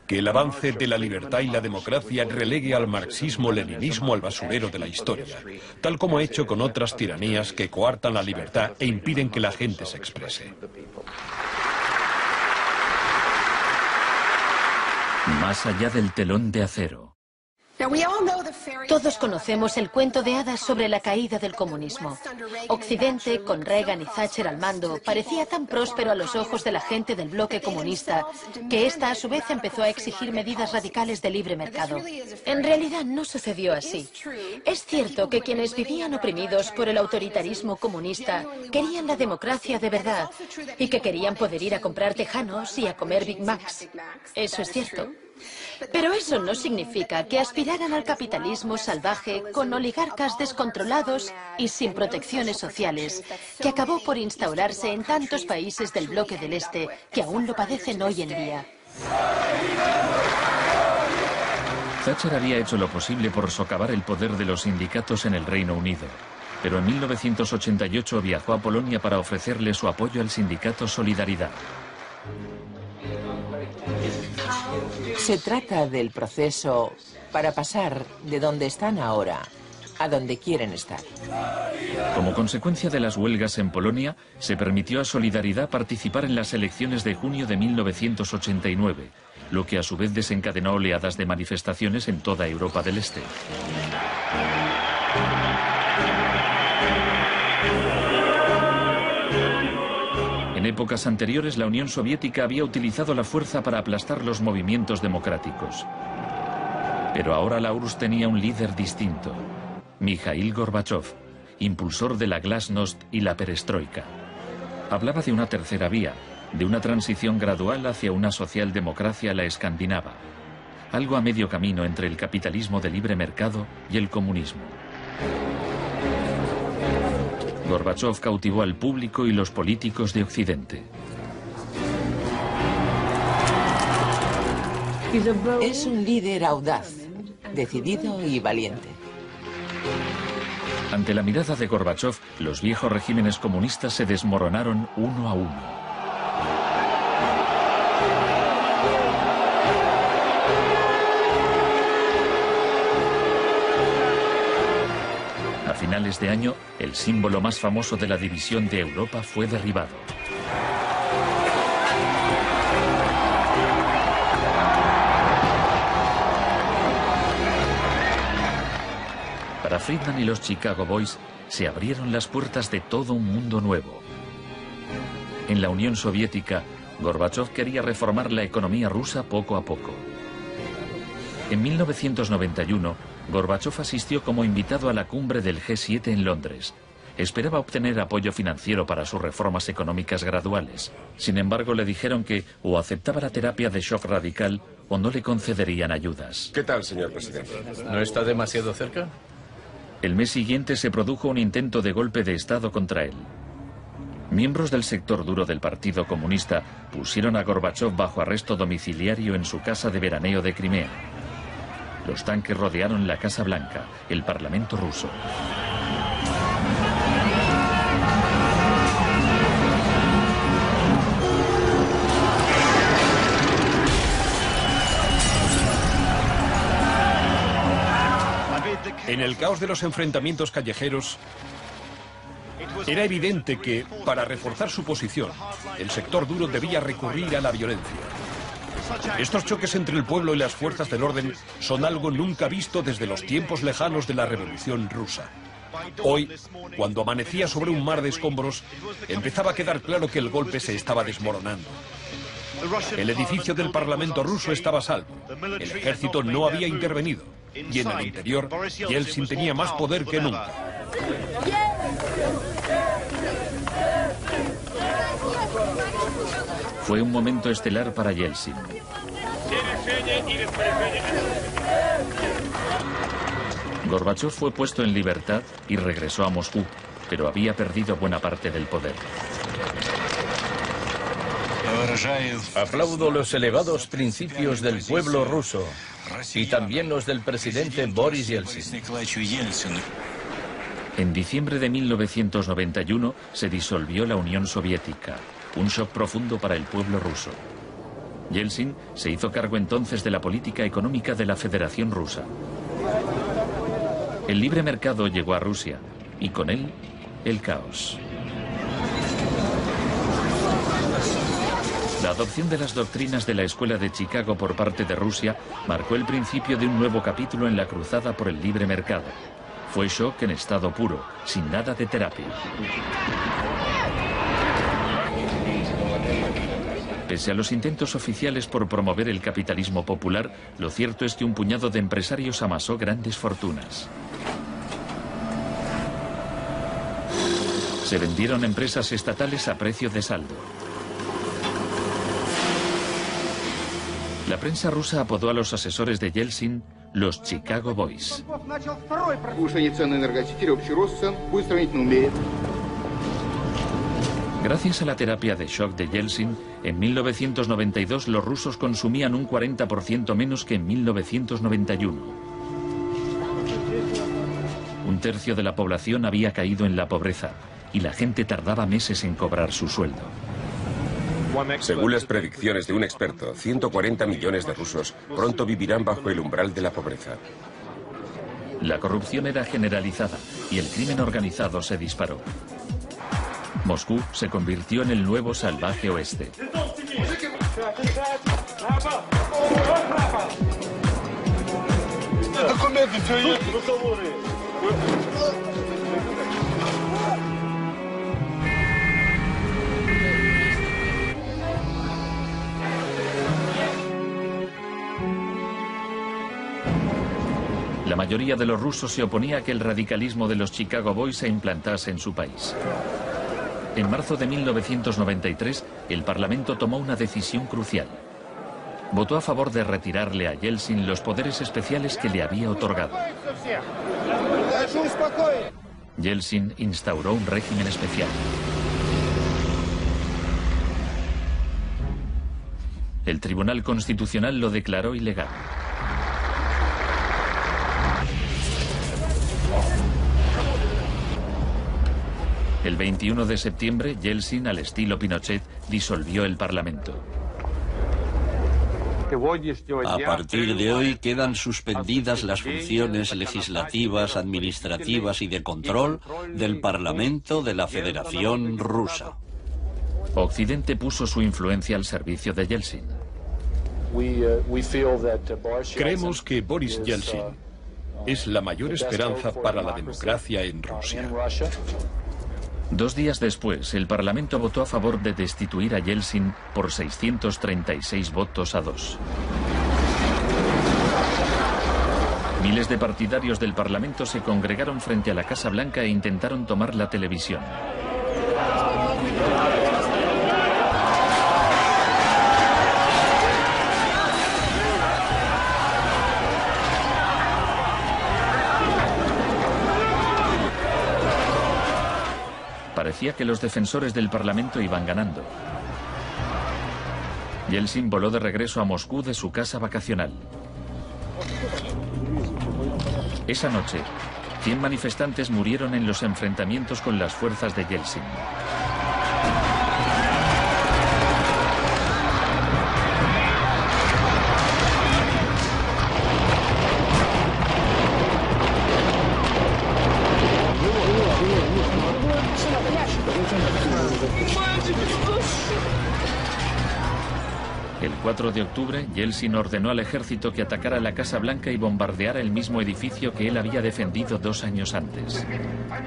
[SPEAKER 7] Que el avance de la libertad y la democracia relegue al marxismo-leninismo al basurero de la historia, tal como ha hecho con otras tiranías que coartan la libertad e impiden que la gente se exprese.
[SPEAKER 2] Más allá del telón de acero.
[SPEAKER 1] Todos conocemos el cuento de hadas sobre la caída del comunismo. Occidente, con Reagan y Thatcher al mando, parecía tan próspero a los ojos de la gente del bloque comunista que ésta a su vez empezó a exigir medidas radicales de libre mercado. En realidad no sucedió así. Es cierto que quienes vivían oprimidos por el autoritarismo comunista querían la democracia de verdad y que querían poder ir a comprar tejanos y a comer Big Macs. Eso es cierto. Pero eso no significa que aspiraran al capitalismo salvaje con oligarcas descontrolados y sin protecciones sociales, que acabó por instaurarse en tantos países del bloque del Este que aún lo padecen hoy en día.
[SPEAKER 2] Thatcher había hecho lo posible por socavar el poder de los sindicatos en el Reino Unido, pero en 1988 viajó a Polonia para ofrecerle su apoyo al sindicato Solidaridad.
[SPEAKER 5] Se trata del proceso para pasar de donde están ahora a donde quieren estar.
[SPEAKER 2] Como consecuencia de las huelgas en Polonia, se permitió a Solidaridad participar en las elecciones de junio de 1989, lo que a su vez desencadenó oleadas de manifestaciones en toda Europa del Este. En épocas anteriores, la Unión Soviética había utilizado la fuerza para aplastar los movimientos democráticos. Pero ahora la URSS tenía un líder distinto, Mikhail Gorbachov, impulsor de la Glasnost y la Perestroika. Hablaba de una tercera vía, de una transición gradual hacia una socialdemocracia a la escandinava, algo a medio camino entre el capitalismo de libre mercado y el comunismo. Gorbachov cautivó al público y los políticos de Occidente.
[SPEAKER 5] Es un líder audaz, decidido y valiente.
[SPEAKER 2] Ante la mirada de Gorbachov, los viejos regímenes comunistas se desmoronaron uno a uno. A finales de año, el símbolo más famoso de la división de Europa fue derribado. Para Friedman y los Chicago Boys, se abrieron las puertas de todo un mundo nuevo. En la Unión Soviética, Gorbachov quería reformar la economía rusa poco a poco. En 1991, Gorbachov asistió como invitado a la cumbre del G7 en Londres. Esperaba obtener apoyo financiero para sus reformas económicas graduales. Sin embargo, le dijeron que o aceptaba la terapia de shock radical o no le concederían ayudas.
[SPEAKER 6] ¿Qué tal, señor presidente?
[SPEAKER 4] ¿No está demasiado cerca?
[SPEAKER 2] El mes siguiente se produjo un intento de golpe de Estado contra él. Miembros del sector duro del Partido Comunista pusieron a Gorbachov bajo arresto domiciliario en su casa de veraneo de Crimea. Los tanques rodearon la Casa Blanca, el Parlamento ruso.
[SPEAKER 7] En el caos de los enfrentamientos callejeros, era evidente que, para reforzar su posición, el sector duro debía recurrir a la violencia. Estos choques entre el pueblo y las fuerzas del orden son algo nunca visto desde los tiempos lejanos de la Revolución Rusa. Hoy, cuando amanecía sobre un mar de escombros, empezaba a quedar claro que el golpe se estaba desmoronando. El edificio del Parlamento ruso estaba a salvo. El ejército no había intervenido. Y en el interior, Yeltsin tenía más poder que nunca.
[SPEAKER 2] Fue un momento estelar para Yeltsin. Gorbachov fue puesto en libertad y regresó a Moscú, pero había perdido buena parte del poder.
[SPEAKER 4] Aplaudo los elevados principios del pueblo ruso y también los del presidente Boris Yeltsin.
[SPEAKER 2] En diciembre de 1991 se disolvió la Unión Soviética, un shock profundo para el pueblo ruso. Yeltsin se hizo cargo entonces de la política económica de la Federación Rusa. El libre mercado llegó a Rusia y con él el caos. La adopción de las doctrinas de la Escuela de Chicago por parte de Rusia marcó el principio de un nuevo capítulo en la cruzada por el libre mercado. Fue shock en estado puro, sin nada de terapia. Pese a los intentos oficiales por promover el capitalismo popular, lo cierto es que un puñado de empresarios amasó grandes fortunas. Se vendieron empresas estatales a precio de saldo. La prensa rusa apodó a los asesores de Yeltsin los Chicago Boys. Gracias a la terapia de shock de Yeltsin, en 1992 los rusos consumían un 40% menos que en 1991. Un tercio de la población había caído en la pobreza y la gente tardaba meses en cobrar su sueldo.
[SPEAKER 6] Según las predicciones de un experto, 140 millones de rusos pronto vivirán bajo el umbral de la pobreza.
[SPEAKER 2] La corrupción era generalizada y el crimen organizado se disparó. Moscú se convirtió en el nuevo salvaje oeste. La mayoría de los rusos se oponía a que el radicalismo de los Chicago Boys se implantase en su país. En marzo de 1993, el Parlamento tomó una decisión crucial. Votó a favor de retirarle a Yeltsin los poderes especiales que le había otorgado. Yeltsin instauró un régimen especial. El Tribunal Constitucional lo declaró ilegal. El 21 de septiembre, Yeltsin, al estilo Pinochet, disolvió el Parlamento.
[SPEAKER 3] A partir de hoy quedan suspendidas las funciones legislativas, administrativas y de control del Parlamento de la Federación Rusa.
[SPEAKER 2] Occidente puso su influencia al servicio de Yeltsin.
[SPEAKER 7] Creemos que Boris Yeltsin es la mayor esperanza para la democracia en Rusia.
[SPEAKER 2] 2 días después, el Parlamento votó a favor de destituir a Yeltsin por 636 votos a 2. Miles de partidarios del Parlamento se congregaron frente a la Casa Blanca e intentaron tomar la televisión. Parecía que los defensores del Parlamento iban ganando. Yeltsin voló de regreso a Moscú de su casa vacacional. Esa noche, 100 manifestantes murieron en los enfrentamientos con las fuerzas de Yeltsin. El 4 de octubre, Yeltsin ordenó al ejército que atacara la Casa Blanca y bombardeara el mismo edificio que él había defendido 2 años antes.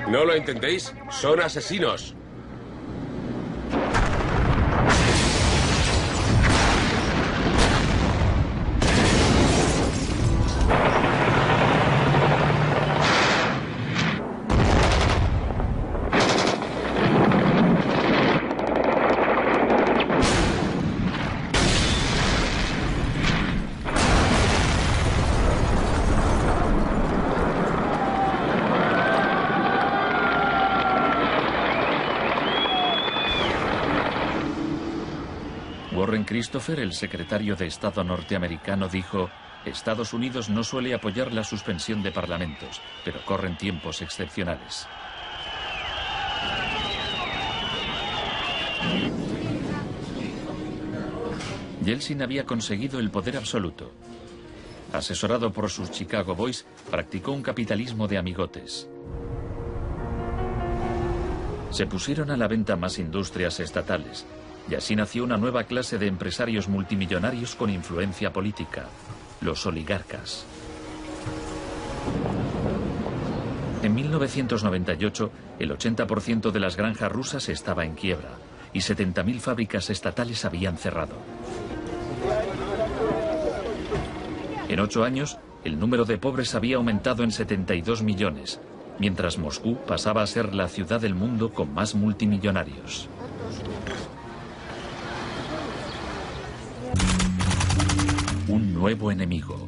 [SPEAKER 6] ¿No lo entendéis? ¡Son asesinos!
[SPEAKER 2] Warren Christopher, el secretario de Estado norteamericano, dijo: Estados Unidos no suele apoyar la suspensión de parlamentos, pero corren tiempos excepcionales. Yeltsin había conseguido el poder absoluto. Asesorado por sus Chicago Boys, practicó un capitalismo de amigotes. Se pusieron a la venta más industrias estatales, y así nació una nueva clase de empresarios multimillonarios con influencia política, los oligarcas. En 1998, el 80% de las granjas rusas estaba en quiebra y 70.000 fábricas estatales habían cerrado. En 8 años, el número de pobres había aumentado en 72 millones, mientras Moscú pasaba a ser la ciudad del mundo con más multimillonarios. Un nuevo enemigo.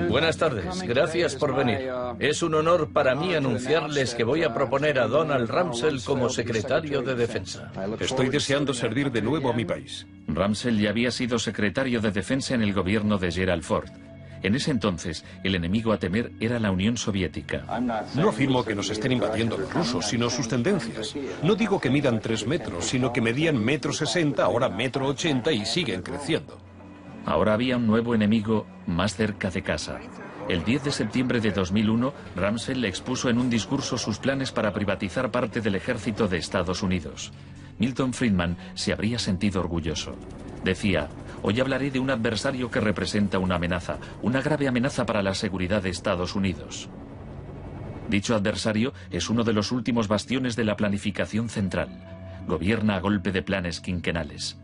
[SPEAKER 4] Buenas tardes, gracias por venir. Es un honor para mí anunciarles que voy a proponer a Donald Rumsfeld como secretario de Defensa.
[SPEAKER 7] Estoy deseando servir de nuevo a mi país.
[SPEAKER 2] Rumsfeld ya había sido secretario de Defensa en el gobierno de Gerald Ford. En ese entonces, el enemigo a temer era la Unión Soviética.
[SPEAKER 7] No afirmo que nos estén invadiendo los rusos, sino sus tendencias. No digo que midan 3 metros, sino que medían 1,60 m, ahora 1,80 m y siguen creciendo.
[SPEAKER 2] Ahora había un nuevo enemigo más cerca de casa. El 10 de septiembre de 2001, Rumsfeld expuso en un discurso sus planes para privatizar parte del ejército de Estados Unidos. Milton Friedman se habría sentido orgulloso. Decía: hoy hablaré de un adversario que representa una amenaza, una grave amenaza para la seguridad de Estados Unidos. Dicho adversario es uno de los últimos bastiones de la planificación central. Gobierna a golpe de planes quinquenales.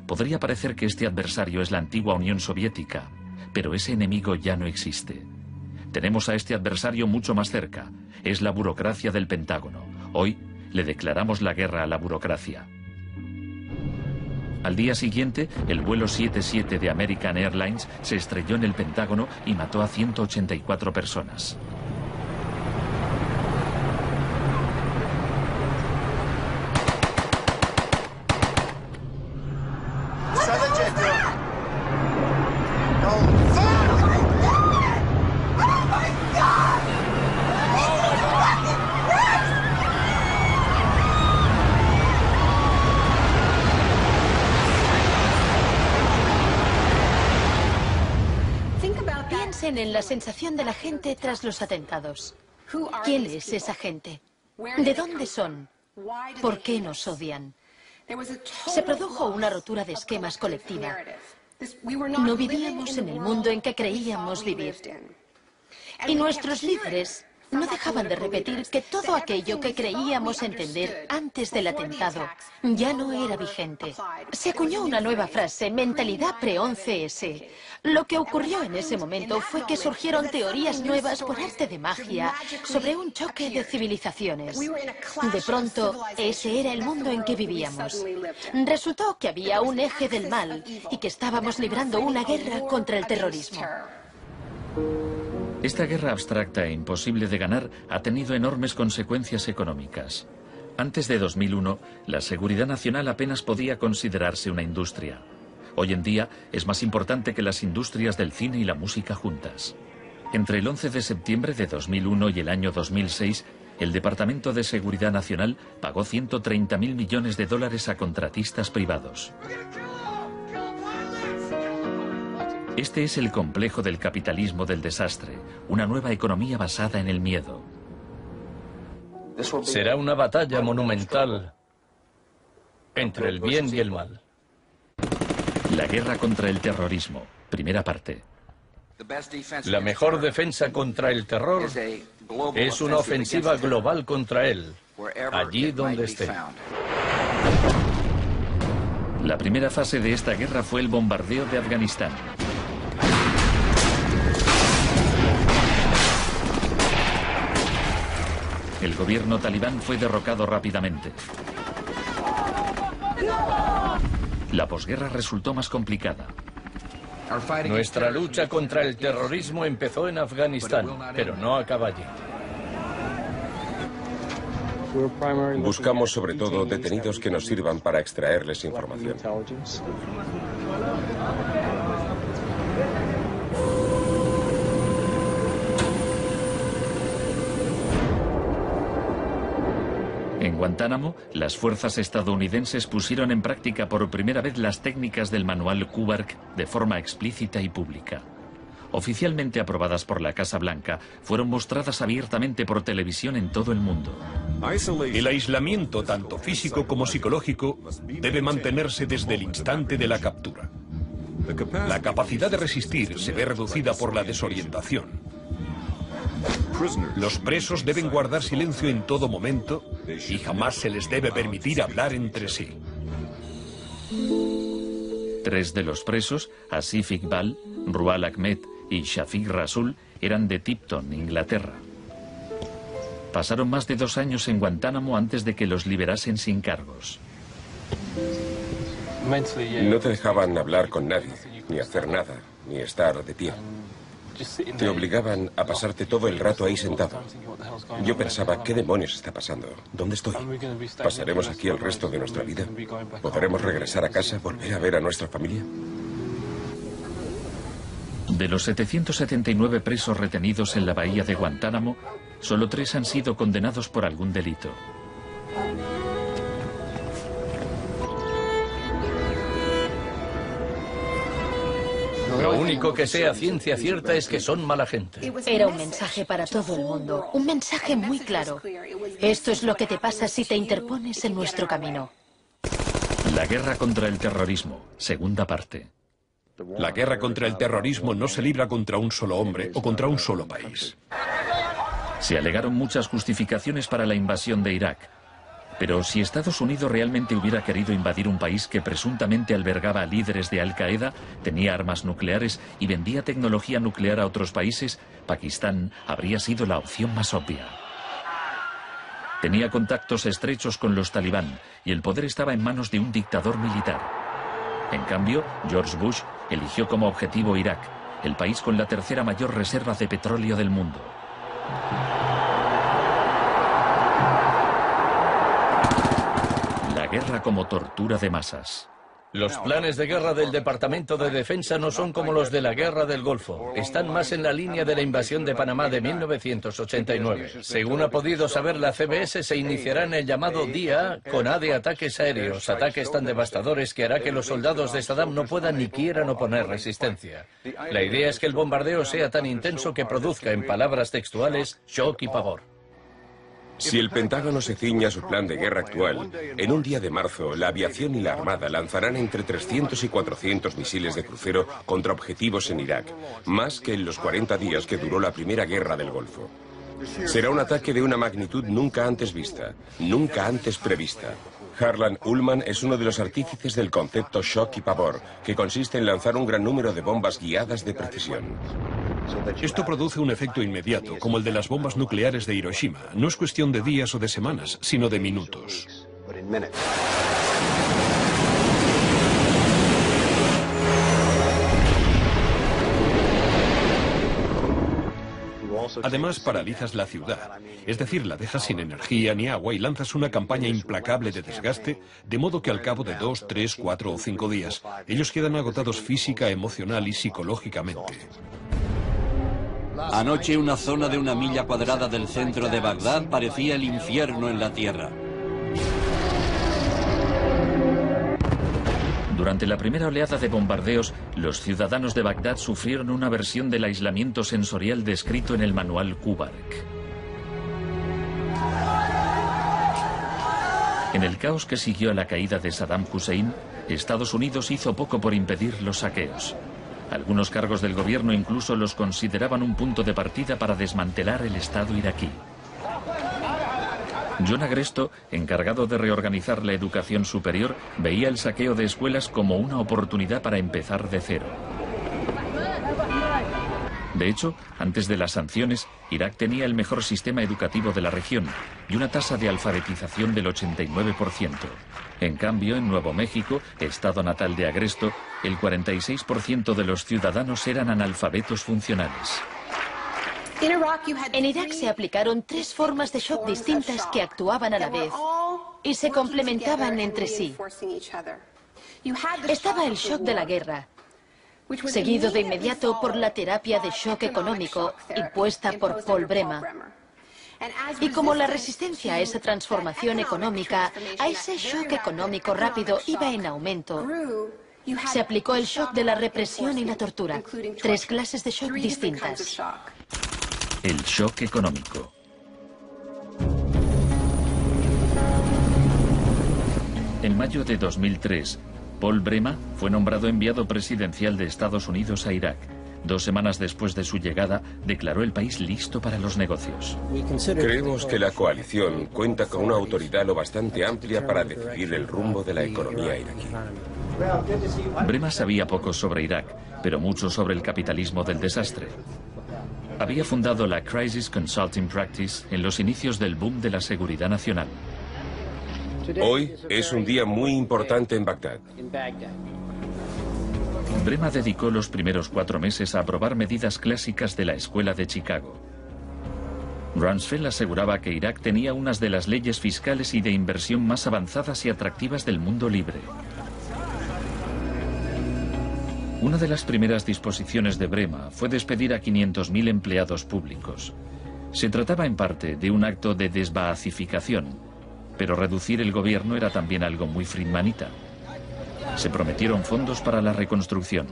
[SPEAKER 2] Podría parecer que este adversario es la antigua Unión Soviética, pero ese enemigo ya no existe. Tenemos a este adversario mucho más cerca. Es la burocracia del Pentágono. Hoy le declaramos la guerra a la burocracia. Al día siguiente, el vuelo 77 de American Airlines se estrelló en el Pentágono y mató a 184 personas.
[SPEAKER 1] Piensen en la sensación de la gente tras los atentados. ¿Quién es esa gente? ¿De dónde son? ¿Por qué nos odian? Se produjo una rotura de esquemas colectiva. No vivíamos en el mundo en que creíamos vivir. Y nuestros líderes no dejaban de repetir que todo aquello que creíamos entender antes del atentado ya no era vigente. Se acuñó una nueva frase, mentalidad pre-11S. Lo que ocurrió en ese momento fue que surgieron teorías nuevas por arte de magia sobre un choque de civilizaciones. De pronto, ese era el mundo en que vivíamos. Resultó que había un eje del mal y que estábamos librando una guerra contra el terrorismo.
[SPEAKER 2] Esta guerra abstracta e imposible de ganar ha tenido enormes consecuencias económicas. Antes de 2001, la seguridad nacional apenas podía considerarse una industria. Hoy en día es más importante que las industrias del cine y la música juntas. Entre el 11 de septiembre de 2001 y el año 2006, el Departamento de Seguridad Nacional pagó $130.000 millones a contratistas privados. Este es el complejo del capitalismo del desastre, una nueva economía basada en el miedo.
[SPEAKER 4] Será una batalla monumental entre el bien y el mal.
[SPEAKER 2] La guerra contra el terrorismo, primera parte.
[SPEAKER 4] La mejor defensa contra el terror es una ofensiva global contra él, allí donde esté.
[SPEAKER 2] La primera fase de esta guerra fue el bombardeo de Afganistán. El gobierno talibán fue derrocado rápidamente. La posguerra resultó más complicada.
[SPEAKER 4] Nuestra lucha contra el terrorismo empezó en Afganistán, pero no acaba allí.
[SPEAKER 6] Buscamos sobre todo detenidos que nos sirvan para extraerles información.
[SPEAKER 2] En Guantánamo, las fuerzas estadounidenses pusieron en práctica por primera vez las técnicas del manual Kubark de forma explícita y pública. Oficialmente aprobadas por la Casa Blanca, fueron mostradas abiertamente por televisión en todo el mundo.
[SPEAKER 7] El aislamiento, tanto físico como psicológico, debe mantenerse desde el instante de la captura. La capacidad de resistir se ve reducida por la desorientación. Los presos deben guardar silencio en todo momento y jamás se les debe permitir hablar entre sí.
[SPEAKER 2] 3 de los presos, Asif Iqbal, Rual Ahmed y Shafiq Rasul, eran de Tipton, Inglaterra. Pasaron más de 2 años en Guantánamo antes de que los liberasen sin cargos.
[SPEAKER 6] No te dejaban hablar con nadie, ni hacer nada, ni estar de pie. Te obligaban a pasarte todo el rato ahí sentado. Yo pensaba, ¿qué demonios está pasando? ¿Dónde estoy? ¿Pasaremos aquí el resto de nuestra vida? ¿Podremos regresar a casa, volver a ver a nuestra familia?
[SPEAKER 2] De los 779 presos retenidos en la bahía de Guantánamo, solo 3 han sido condenados por algún delito.
[SPEAKER 4] Lo único que sé a ciencia cierta es que son mala gente.
[SPEAKER 1] Era un mensaje para todo el mundo, un mensaje muy claro. Esto es lo que te pasa si te interpones en nuestro camino.
[SPEAKER 2] La guerra contra el terrorismo, segunda parte.
[SPEAKER 7] La guerra contra el terrorismo no se libra contra un solo hombre o contra un solo país.
[SPEAKER 2] Se alegaron muchas justificaciones para la invasión de Irak. Pero si Estados Unidos realmente hubiera querido invadir un país que presuntamente albergaba a líderes de Al-Qaeda, tenía armas nucleares y vendía tecnología nuclear a otros países, Pakistán habría sido la opción más obvia. Tenía contactos estrechos con los talibán y el poder estaba en manos de un dictador militar. En cambio, George Bush eligió como objetivo Irak, el país con la tercera mayor reserva de petróleo del mundo. La guerra como tortura de masas.
[SPEAKER 4] Los planes de guerra del Departamento de Defensa no son como los de la Guerra del Golfo. Están más en la línea de la invasión de Panamá de 1989. Según ha podido saber la CBS, se iniciará en el llamado Día A con A de ataques aéreos, ataques tan devastadores que hará que los soldados de Saddam no puedan ni quieran oponer resistencia. La idea es que el bombardeo sea tan intenso que produzca, en palabras textuales, shock y pavor.
[SPEAKER 6] Si el Pentágono se ciña a su plan de guerra actual, en un día de marzo, la aviación y la armada lanzarán entre 300 y 400 misiles de crucero contra objetivos en Irak, más que en los 40 días que duró la primera guerra del Golfo. Será un ataque de una magnitud nunca antes vista, nunca antes prevista. Harlan Ullman es uno de los artífices del concepto shock y pavor, que consiste en lanzar un gran número de bombas guiadas de precisión.
[SPEAKER 7] Esto produce un efecto inmediato, como el de las bombas nucleares de Hiroshima. No es cuestión de días o de semanas, sino de minutos. Además, paralizas la ciudad, es decir, la dejas sin energía ni agua y lanzas una campaña implacable de desgaste, de modo que al cabo de 2, 3, 4 o 5 días, ellos quedan agotados física, emocional y psicológicamente.
[SPEAKER 3] Anoche una zona de 1 milla cuadrada del centro de Bagdad parecía el infierno en la tierra.
[SPEAKER 2] Durante la primera oleada de bombardeos, los ciudadanos de Bagdad sufrieron una versión del aislamiento sensorial descrito en el manual Kubark. En el caos que siguió a la caída de Saddam Hussein, Estados Unidos hizo poco por impedir los saqueos. Algunos cargos del gobierno incluso los consideraban un punto de partida para desmantelar el Estado iraquí. John Agresto, encargado de reorganizar la educación superior, veía el saqueo de escuelas como una oportunidad para empezar de cero. De hecho, antes de las sanciones, Irak tenía el mejor sistema educativo de la región y una tasa de alfabetización del 89%. En cambio, en Nuevo México, estado natal de Agresto, el 46% de los ciudadanos eran analfabetos funcionales.
[SPEAKER 1] En Irak se aplicaron 3 formas de shock distintas que actuaban a la vez y se complementaban entre sí. Estaba el shock de la guerra, seguido de inmediato por la terapia de shock económico impuesta por Paul Bremer. Y como la resistencia a esa transformación económica, a ese shock económico rápido iba en aumento, se aplicó el shock de la represión y la tortura. 3 clases de shock distintas.
[SPEAKER 2] El shock económico. En mayo de 2003, Paul Bremer fue nombrado enviado presidencial de Estados Unidos a Irak. 2 semanas después de su llegada, declaró el país listo para los negocios.
[SPEAKER 6] Creemos que la coalición cuenta con una autoridad lo bastante amplia para decidir el rumbo de la economía iraquí.
[SPEAKER 2] Bremer sabía poco sobre Irak, pero mucho sobre el capitalismo del desastre. Había fundado la Crisis Consulting Practice en los inicios del boom de la seguridad nacional.
[SPEAKER 6] Hoy es un día muy importante en Bagdad.
[SPEAKER 2] Bremer dedicó los primeros 4 meses a aprobar medidas clásicas de la Escuela de Chicago. Rumsfeld aseguraba que Irak tenía unas de las leyes fiscales y de inversión más avanzadas y atractivas del mundo libre. Una de las primeras disposiciones de Bremer fue despedir a 500.000 empleados públicos. Se trataba en parte de un acto de desbaazificación, pero reducir el gobierno era también algo muy friedmanita. Se prometieron fondos para la reconstrucción.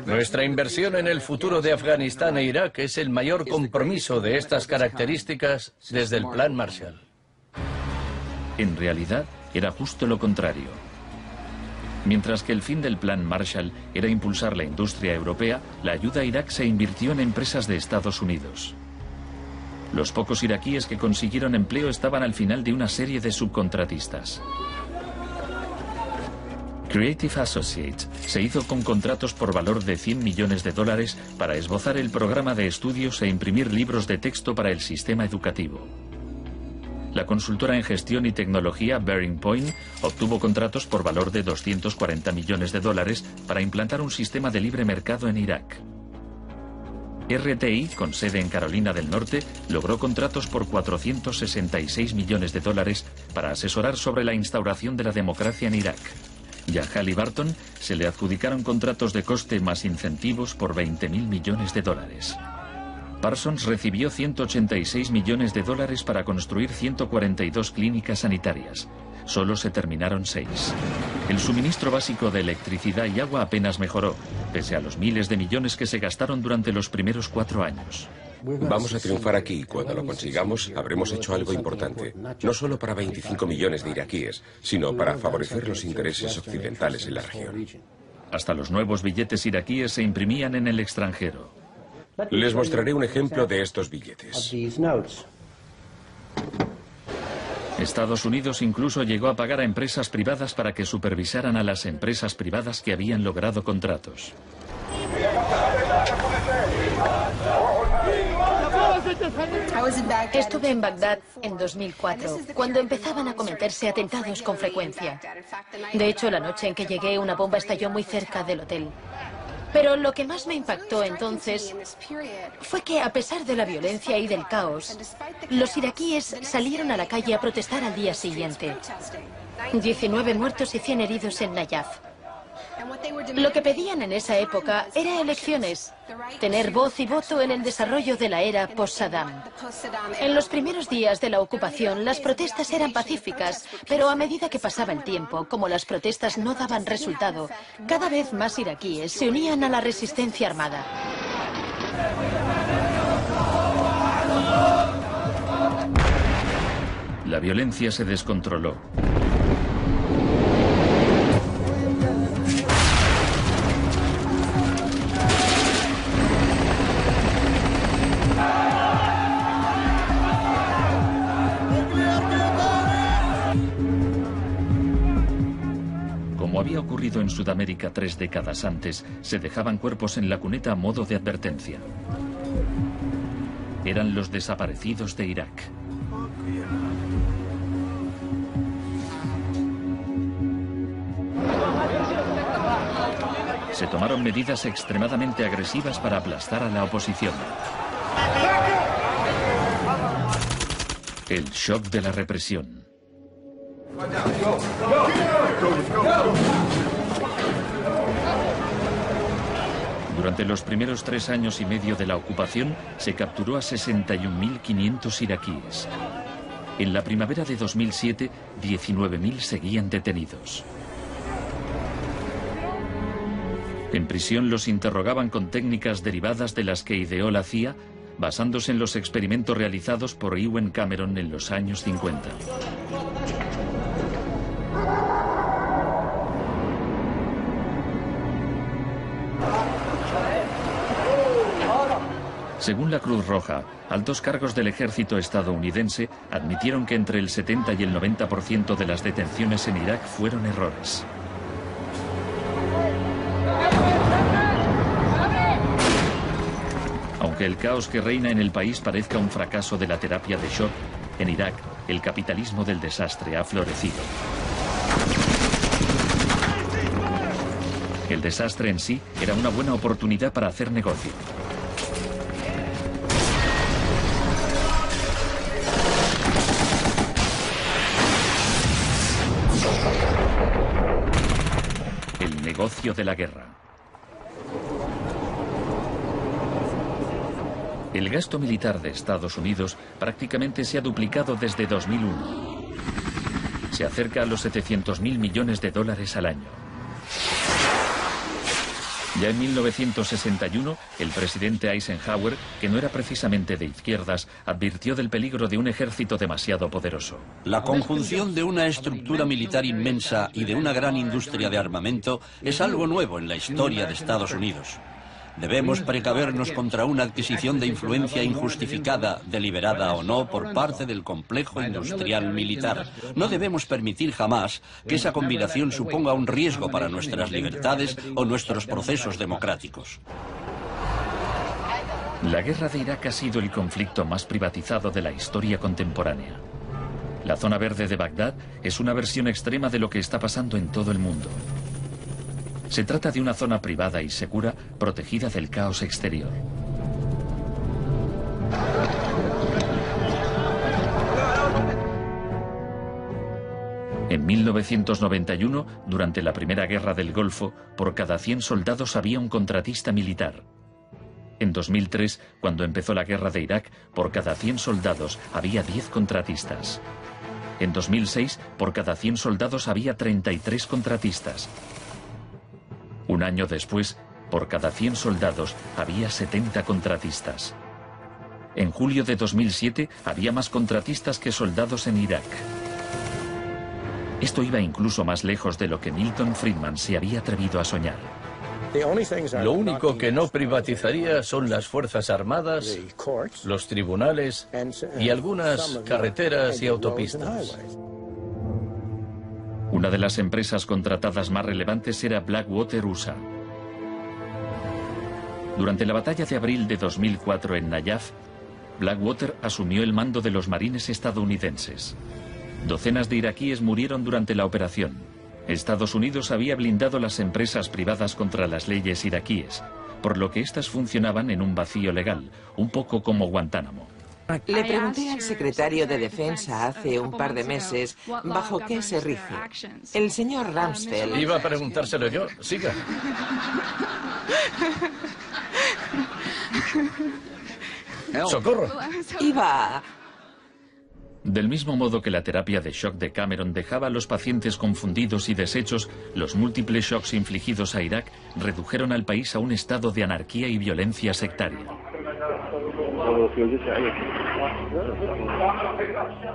[SPEAKER 4] Nuestra inversión en el futuro de Afganistán e Irak es el mayor compromiso de estas características desde el Plan Marshall.
[SPEAKER 2] En realidad, era justo lo contrario. Mientras que el fin del Plan Marshall era impulsar la industria europea, la ayuda a Irak se invirtió en empresas de Estados Unidos. Los pocos iraquíes que consiguieron empleo estaban al final de una serie de subcontratistas. Creative Associates se hizo con contratos por valor de $100 millones para esbozar el programa de estudios e imprimir libros de texto para el sistema educativo. La consultora en gestión y tecnología Bearing Point obtuvo contratos por valor de $240 millones para implantar un sistema de libre mercado en Irak. RTI, con sede en Carolina del Norte, logró contratos por $466 millones para asesorar sobre la instauración de la democracia en Irak. Y a Halliburton se le adjudicaron contratos de coste más incentivos por $20.000 millones. Parsons recibió $186 millones para construir 142 clínicas sanitarias. Solo se terminaron 6. El suministro básico de electricidad y agua apenas mejoró, pese a los miles de millones que se gastaron durante los primeros 4 años.
[SPEAKER 6] Vamos a triunfar aquí y cuando lo consigamos habremos hecho algo importante, no solo para 25 millones de iraquíes, sino para favorecer los intereses occidentales en la región.
[SPEAKER 2] Hasta los nuevos billetes iraquíes se imprimían en el extranjero.
[SPEAKER 6] Les mostraré un ejemplo de estos billetes.
[SPEAKER 2] Estados Unidos incluso llegó a pagar a empresas privadas para que supervisaran a las empresas privadas que habían logrado contratos.
[SPEAKER 1] Estuve en Bagdad en 2004, cuando empezaban a cometerse atentados con frecuencia. De hecho, la noche en que llegué, una bomba estalló muy cerca del hotel. Pero lo que más me impactó entonces fue que, a pesar de la violencia y del caos, los iraquíes salieron a la calle a protestar al día siguiente. 19 muertos y 100 heridos en Nayaf. Lo que pedían en esa época era elecciones, tener voz y voto en el desarrollo de la era post-Saddam. En los primeros días de la ocupación, las protestas eran pacíficas, pero a medida que pasaba el tiempo, como las protestas no daban resultado, cada vez más iraquíes se unían a la resistencia armada.
[SPEAKER 2] La violencia se descontroló. Como había ocurrido en Sudamérica 3 décadas antes, se dejaban cuerpos en la cuneta a modo de advertencia. Eran los desaparecidos de Irak. Se tomaron medidas extremadamente agresivas para aplastar a la oposición. El shock de la represión. Durante los primeros 3 años y medio de la ocupación, se capturó a 61.500 iraquíes. En la primavera de 2007, 19.000 seguían detenidos. En prisión los interrogaban con técnicas derivadas de las que ideó la CIA, basándose en los experimentos realizados por Ewen Cameron en los años 50. Según la Cruz Roja, altos cargos del ejército estadounidense admitieron que entre el 70 y el 90% de las detenciones en Irak fueron errores. Aunque el caos que reina en el país parezca un fracaso de la terapia de shock, en Irak el capitalismo del desastre ha florecido. El desastre en sí era una buena oportunidad para hacer negocio. El negocio de la guerra. El gasto militar de Estados Unidos prácticamente se ha duplicado desde 2001. Se acerca a los 700.000 millones de dólares al año. Ya en 1961, el presidente Eisenhower, que no era precisamente de izquierdas, advirtió del peligro de un ejército demasiado poderoso.
[SPEAKER 3] La conjunción de una estructura militar inmensa y de una gran industria de armamento es algo nuevo en la historia de Estados Unidos. Debemos precavernos contra una adquisición de influencia injustificada, deliberada o no, por parte del complejo industrial militar. No debemos permitir jamás que esa combinación suponga un riesgo para nuestras libertades o nuestros procesos democráticos.
[SPEAKER 2] La guerra de Irak ha sido el conflicto más privatizado de la historia contemporánea. La zona verde de Bagdad es una versión extrema de lo que está pasando en todo el mundo. Se trata de una zona privada y segura, protegida del caos exterior. En 1991, durante la Primera Guerra del Golfo, por cada 100 soldados había un contratista militar. En 2003, cuando empezó la guerra de Irak, por cada 100 soldados había 10 contratistas. En 2006, por cada 100 soldados había 33 contratistas. Un año después, por cada 100 soldados había 70 contratistas. En julio de 2007 había más contratistas que soldados en Irak. Esto iba incluso más lejos de lo que Milton Friedman se había atrevido a soñar.
[SPEAKER 4] Lo único que no privatizaría son las Fuerzas Armadas, los tribunales y algunas carreteras y autopistas.
[SPEAKER 2] Una de las empresas contratadas más relevantes era Blackwater USA. Durante la batalla de abril de 2004 en Nayaf, Blackwater asumió el mando de los marines estadounidenses. Docenas de iraquíes murieron durante la operación. Estados Unidos había blindado las empresas privadas contra las leyes iraquíes, por lo que éstas funcionaban en un vacío legal, un poco como Guantánamo.
[SPEAKER 5] Le pregunté al secretario de Defensa hace un par de meses bajo qué se rige. El señor Rumsfeld...
[SPEAKER 4] Iba a preguntárselo yo. Siga. ¡Socorro!
[SPEAKER 5] Iba...
[SPEAKER 2] Del mismo modo que la terapia de shock de Cameron dejaba a los pacientes confundidos y deshechos, los múltiples shocks infligidos a Irak redujeron al país a un estado de anarquía y violencia sectaria.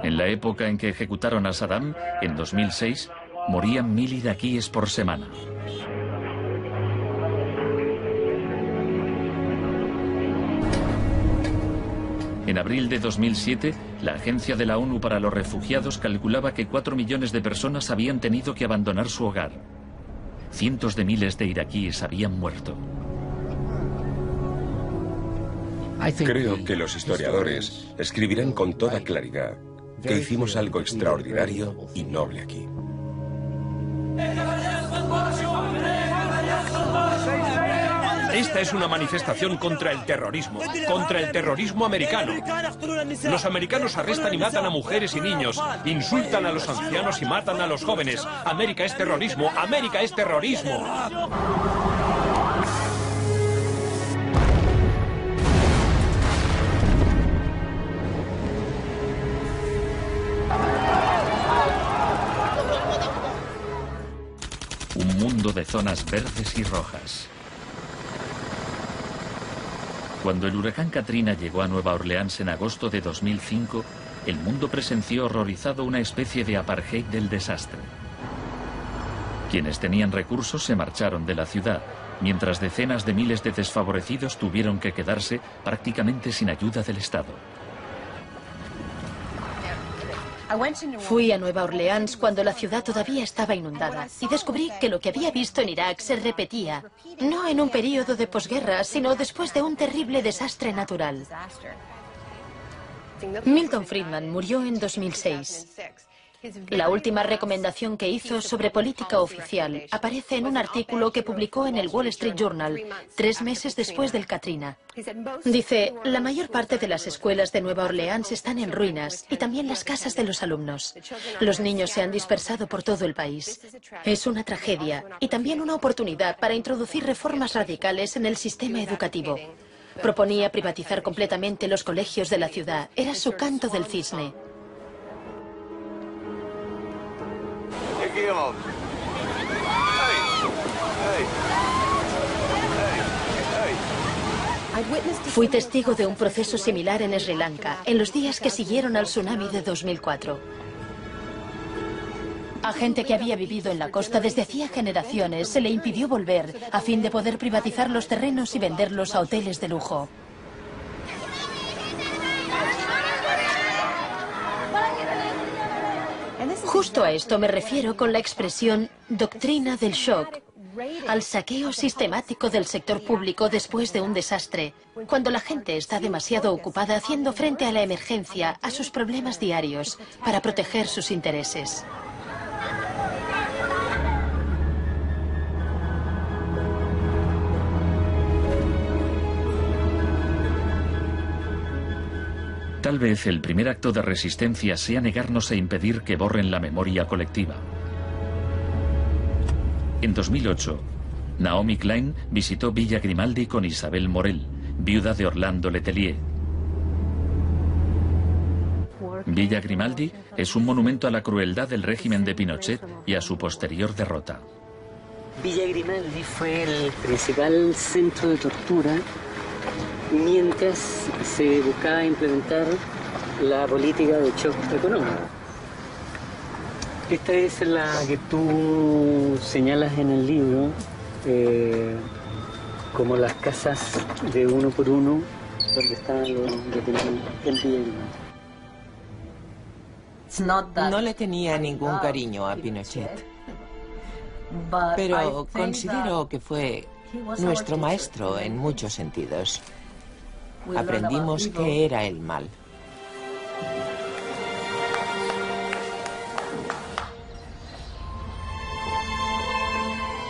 [SPEAKER 2] En la época en que ejecutaron a Saddam, en 2006, morían 1000 iraquíes por semana. En abril de 2007, la Agencia de la ONU para los Refugiados calculaba que 4 millones de personas habían tenido que abandonar su hogar. Cientos de miles de iraquíes habían muerto.
[SPEAKER 6] Creo que los historiadores escribirán con toda claridad que hicimos algo extraordinario y noble aquí.
[SPEAKER 7] Esta es una manifestación contra el terrorismo americano. Los americanos arrestan y matan a mujeres y niños, insultan a los ancianos y matan a los jóvenes. América es terrorismo, América es terrorismo.
[SPEAKER 2] Un mundo de zonas verdes y rojas. Cuando el huracán Katrina llegó a Nueva Orleans en agosto de 2005, el mundo presenció horrorizado una especie de apartheid del desastre. Quienes tenían recursos se marcharon de la ciudad, mientras decenas de miles de desfavorecidos tuvieron que quedarse prácticamente sin ayuda del Estado.
[SPEAKER 1] Fui a Nueva Orleans cuando la ciudad todavía estaba inundada y descubrí que lo que había visto en Irak se repetía, no en un periodo de posguerra, sino después de un terrible desastre natural. Milton Friedman murió en 2006. La última recomendación que hizo sobre política oficial aparece en un artículo que publicó en el Wall Street Journal 3 meses después del Katrina. Dice, la mayor parte de las escuelas de Nueva Orleans están en ruinas y también las casas de los alumnos. Los niños se han dispersado por todo el país. Es una tragedia y también una oportunidad para introducir reformas radicales en el sistema educativo. Proponía privatizar completamente los colegios de la ciudad. Era su canto del cisne. Fui testigo de un proceso similar en Sri Lanka, en los días que siguieron al tsunami de 2004. A gente que había vivido en la costa desde hacía generaciones se le impidió volver a fin de poder privatizar los terrenos y venderlos a hoteles de lujo. Justo a esto me refiero con la expresión doctrina del shock, al saqueo sistemático del sector público después de un desastre, cuando la gente está demasiado ocupada haciendo frente a la emergencia, a sus problemas diarios, para proteger sus intereses.
[SPEAKER 2] Tal vez el primer acto de resistencia sea negarnos a impedir que borren la memoria colectiva. En 2008, Naomi Klein visitó Villa Grimaldi con Isabel Morel, viuda de Orlando Letelier. Villa Grimaldi es un monumento a la crueldad del régimen de Pinochet y a su posterior derrota.
[SPEAKER 16] Villa Grimaldi fue el principal centro de tortura mientras se buscaba implementar la política de shock económico. Esta es la que tú señalas en el libro como las casas de uno por uno donde estaban los detenidos en Villa Grimaldi.
[SPEAKER 5] No le tenía ningún cariño a Pinochet, pero considero que fue nuestro maestro en muchos sentidos. Aprendimos qué era el mal.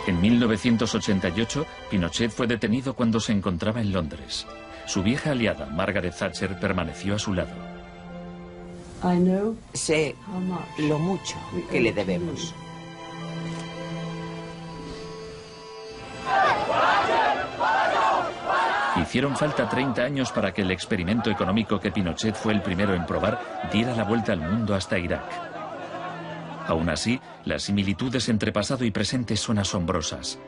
[SPEAKER 2] En 1988, Pinochet fue detenido cuando se encontraba en Londres. Su vieja aliada, Margaret Thatcher, permaneció a su lado.
[SPEAKER 5] Sé lo mucho que le debemos.
[SPEAKER 2] Hicieron falta 30 años para que el experimento económico que Pinochet fue el primero en probar diera la vuelta al mundo hasta Irak. Aún así, las similitudes entre pasado y presente son asombrosas.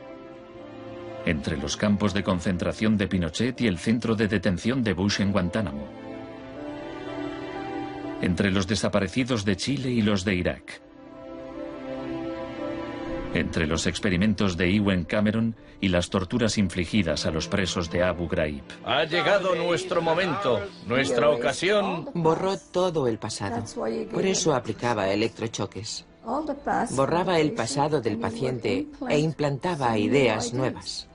[SPEAKER 2] entre los campos de concentración de Pinochet y el centro de detención de Bush en Guantánamo, entre los desaparecidos de Chile y los de Irak, entre los experimentos de Ewen Cameron y las torturas infligidas a los presos de Abu Ghraib.
[SPEAKER 4] Ha llegado nuestro momento, nuestra ocasión.
[SPEAKER 5] Borró todo el pasado. Por eso aplicaba electrochoques. Borraba el pasado del paciente e implantaba ideas nuevas.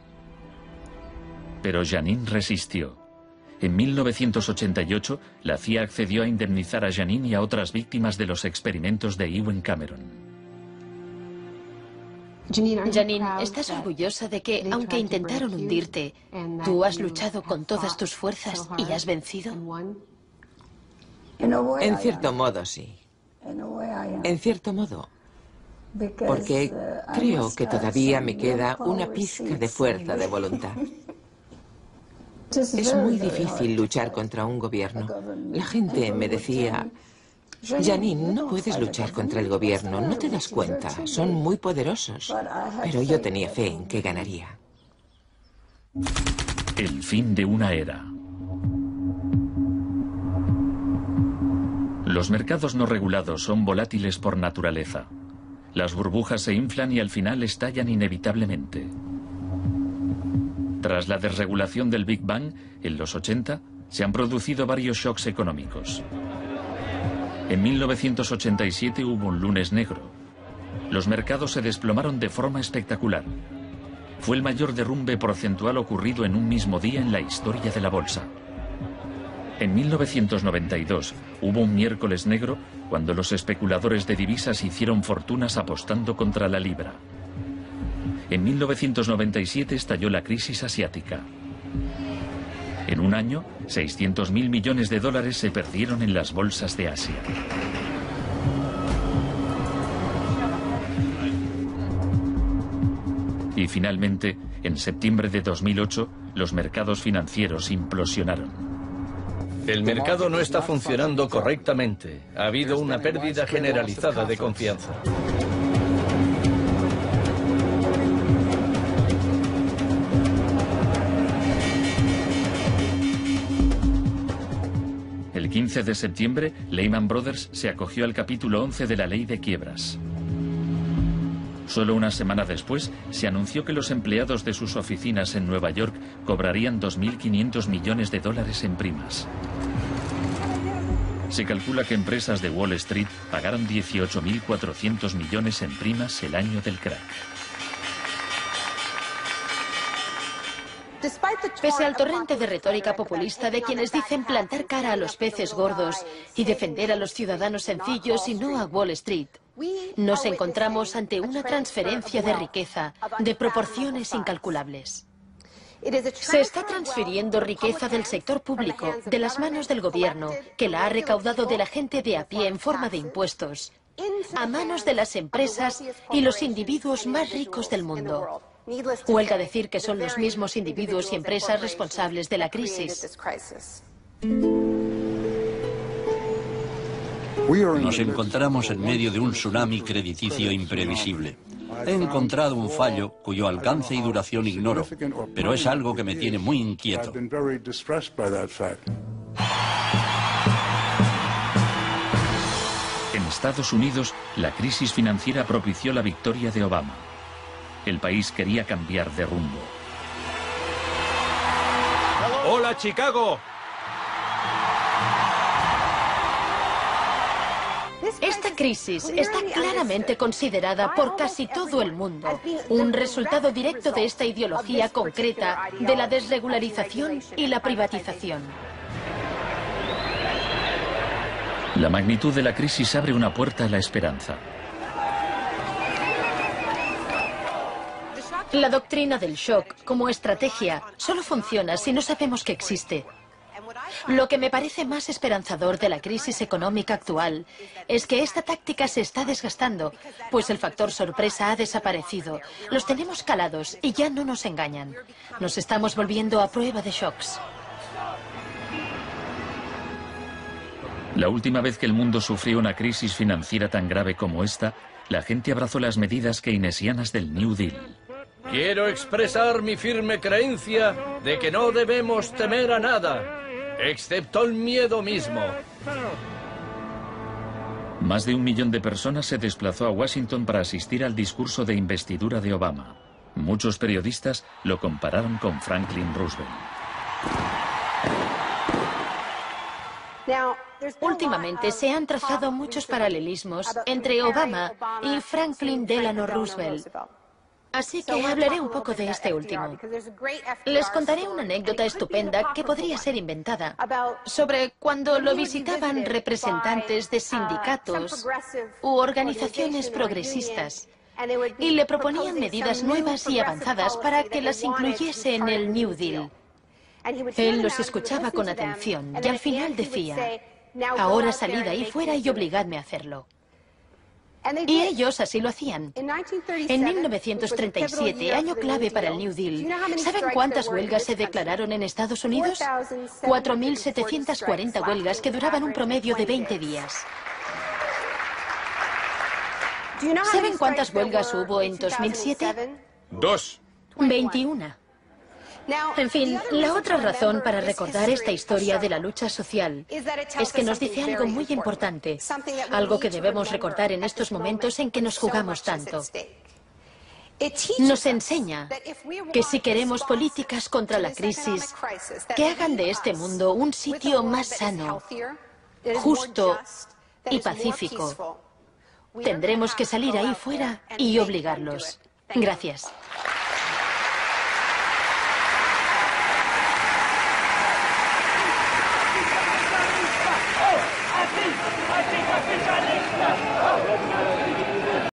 [SPEAKER 2] Pero Janine resistió. En 1988, la CIA accedió a indemnizar a Janine y a otras víctimas de los experimentos de Ewen Cameron.
[SPEAKER 1] Janine, ¿estás orgullosa de que, aunque intentaron hundirte, tú has luchado con todas tus fuerzas y has vencido?
[SPEAKER 5] En cierto modo, sí. En cierto modo. Porque creo que todavía me queda una pizca de fuerza de voluntad. Es muy difícil luchar contra un gobierno. La gente me decía: Janine, no puedes luchar contra el gobierno, no te das cuenta, son muy poderosos. Pero yo tenía fe en que ganaría.
[SPEAKER 2] El fin de una era. Los mercados no regulados son volátiles por naturaleza. Las burbujas se inflan y al final estallan inevitablemente. Tras la desregulación del Big Bang, en los 80, se han producido varios shocks económicos. En 1987 hubo un lunes negro. Los mercados se desplomaron de forma espectacular. Fue el mayor derrumbe porcentual ocurrido en un mismo día en la historia de la bolsa. En 1992 hubo un miércoles negro cuando los especuladores de divisas hicieron fortunas apostando contra la libra. En 1997 estalló la crisis asiática. En un año, 600.000 millones de dólares se perdieron en las bolsas de Asia. Y finalmente, en septiembre de 2008, los mercados financieros implosionaron.
[SPEAKER 4] El mercado no está funcionando correctamente. Ha habido una pérdida generalizada de confianza.
[SPEAKER 2] El 15 de septiembre, Lehman Brothers se acogió al capítulo 11 de la ley de quiebras. Solo una semana después, se anunció que los empleados de sus oficinas en Nueva York cobrarían 2.500 millones de dólares en primas. Se calcula que empresas de Wall Street pagaron 18.400 millones en primas el año del crack.
[SPEAKER 1] Pese al torrente de retórica populista de quienes dicen plantar cara a los peces gordos y defender a los ciudadanos sencillos y no a Wall Street, nos encontramos ante una transferencia de riqueza de proporciones incalculables. Se está transfiriendo riqueza del sector público, de las manos del gobierno, que la ha recaudado de la gente de a pie en forma de impuestos, a manos de las empresas y los individuos más ricos del mundo. Huelga decir que son los mismos individuos y empresas responsables de la crisis.
[SPEAKER 3] Nos encontramos en medio de un tsunami crediticio imprevisible. He encontrado un fallo cuyo alcance y duración ignoro, pero es algo que me tiene muy inquieto.
[SPEAKER 2] En Estados Unidos, la crisis financiera propició la victoria de Obama. El país quería cambiar de rumbo.
[SPEAKER 7] ¡Hola, Chicago!
[SPEAKER 1] Esta crisis está claramente considerada por casi todo el mundo un resultado directo de esta ideología concreta de la desregularización y la privatización.
[SPEAKER 2] La magnitud de la crisis abre una puerta a la esperanza.
[SPEAKER 1] La doctrina del shock, como estrategia, solo funciona si no sabemos que existe. Lo que me parece más esperanzador de la crisis económica actual es que esta táctica se está desgastando, pues el factor sorpresa ha desaparecido. Los tenemos calados y ya no nos engañan. Nos estamos volviendo a prueba de shocks.
[SPEAKER 2] La última vez que el mundo sufrió una crisis financiera tan grave como esta, la gente abrazó las medidas keynesianas del New Deal.
[SPEAKER 4] Quiero expresar mi firme creencia de que no debemos temer a nada, excepto el miedo mismo.
[SPEAKER 2] Más de 1 millón de personas se desplazó a Washington para asistir al discurso de investidura de Obama. Muchos periodistas lo compararon con Franklin Roosevelt.
[SPEAKER 1] Últimamente se han trazado muchos paralelismos entre Obama y Franklin Delano Roosevelt. Así que hablaré un poco de este último. Les contaré una anécdota estupenda que podría ser inventada sobre cuando lo visitaban representantes de sindicatos u organizaciones progresistas y le proponían medidas nuevas y avanzadas para que las incluyese en el New Deal. Él los escuchaba con atención y al final decía: ahora salid ahí fuera y obligadme a hacerlo. Y ellos así lo hacían. En 1937, año clave para el New Deal, ¿saben cuántas huelgas se declararon en Estados Unidos? 4.740 huelgas que duraban un promedio de 20 días. ¿Saben cuántas huelgas hubo en 2007?
[SPEAKER 4] 2.
[SPEAKER 1] 21. En fin, la otra razón para recordar esta historia de la lucha social es que nos dice algo muy importante, algo que debemos recordar en estos momentos en que nos jugamos tanto. Nos enseña que si queremos políticas contra la crisis que hagan de este mundo un sitio más sano, justo y pacífico, tendremos que salir ahí fuera y obligarlos. Gracias.
[SPEAKER 12] I think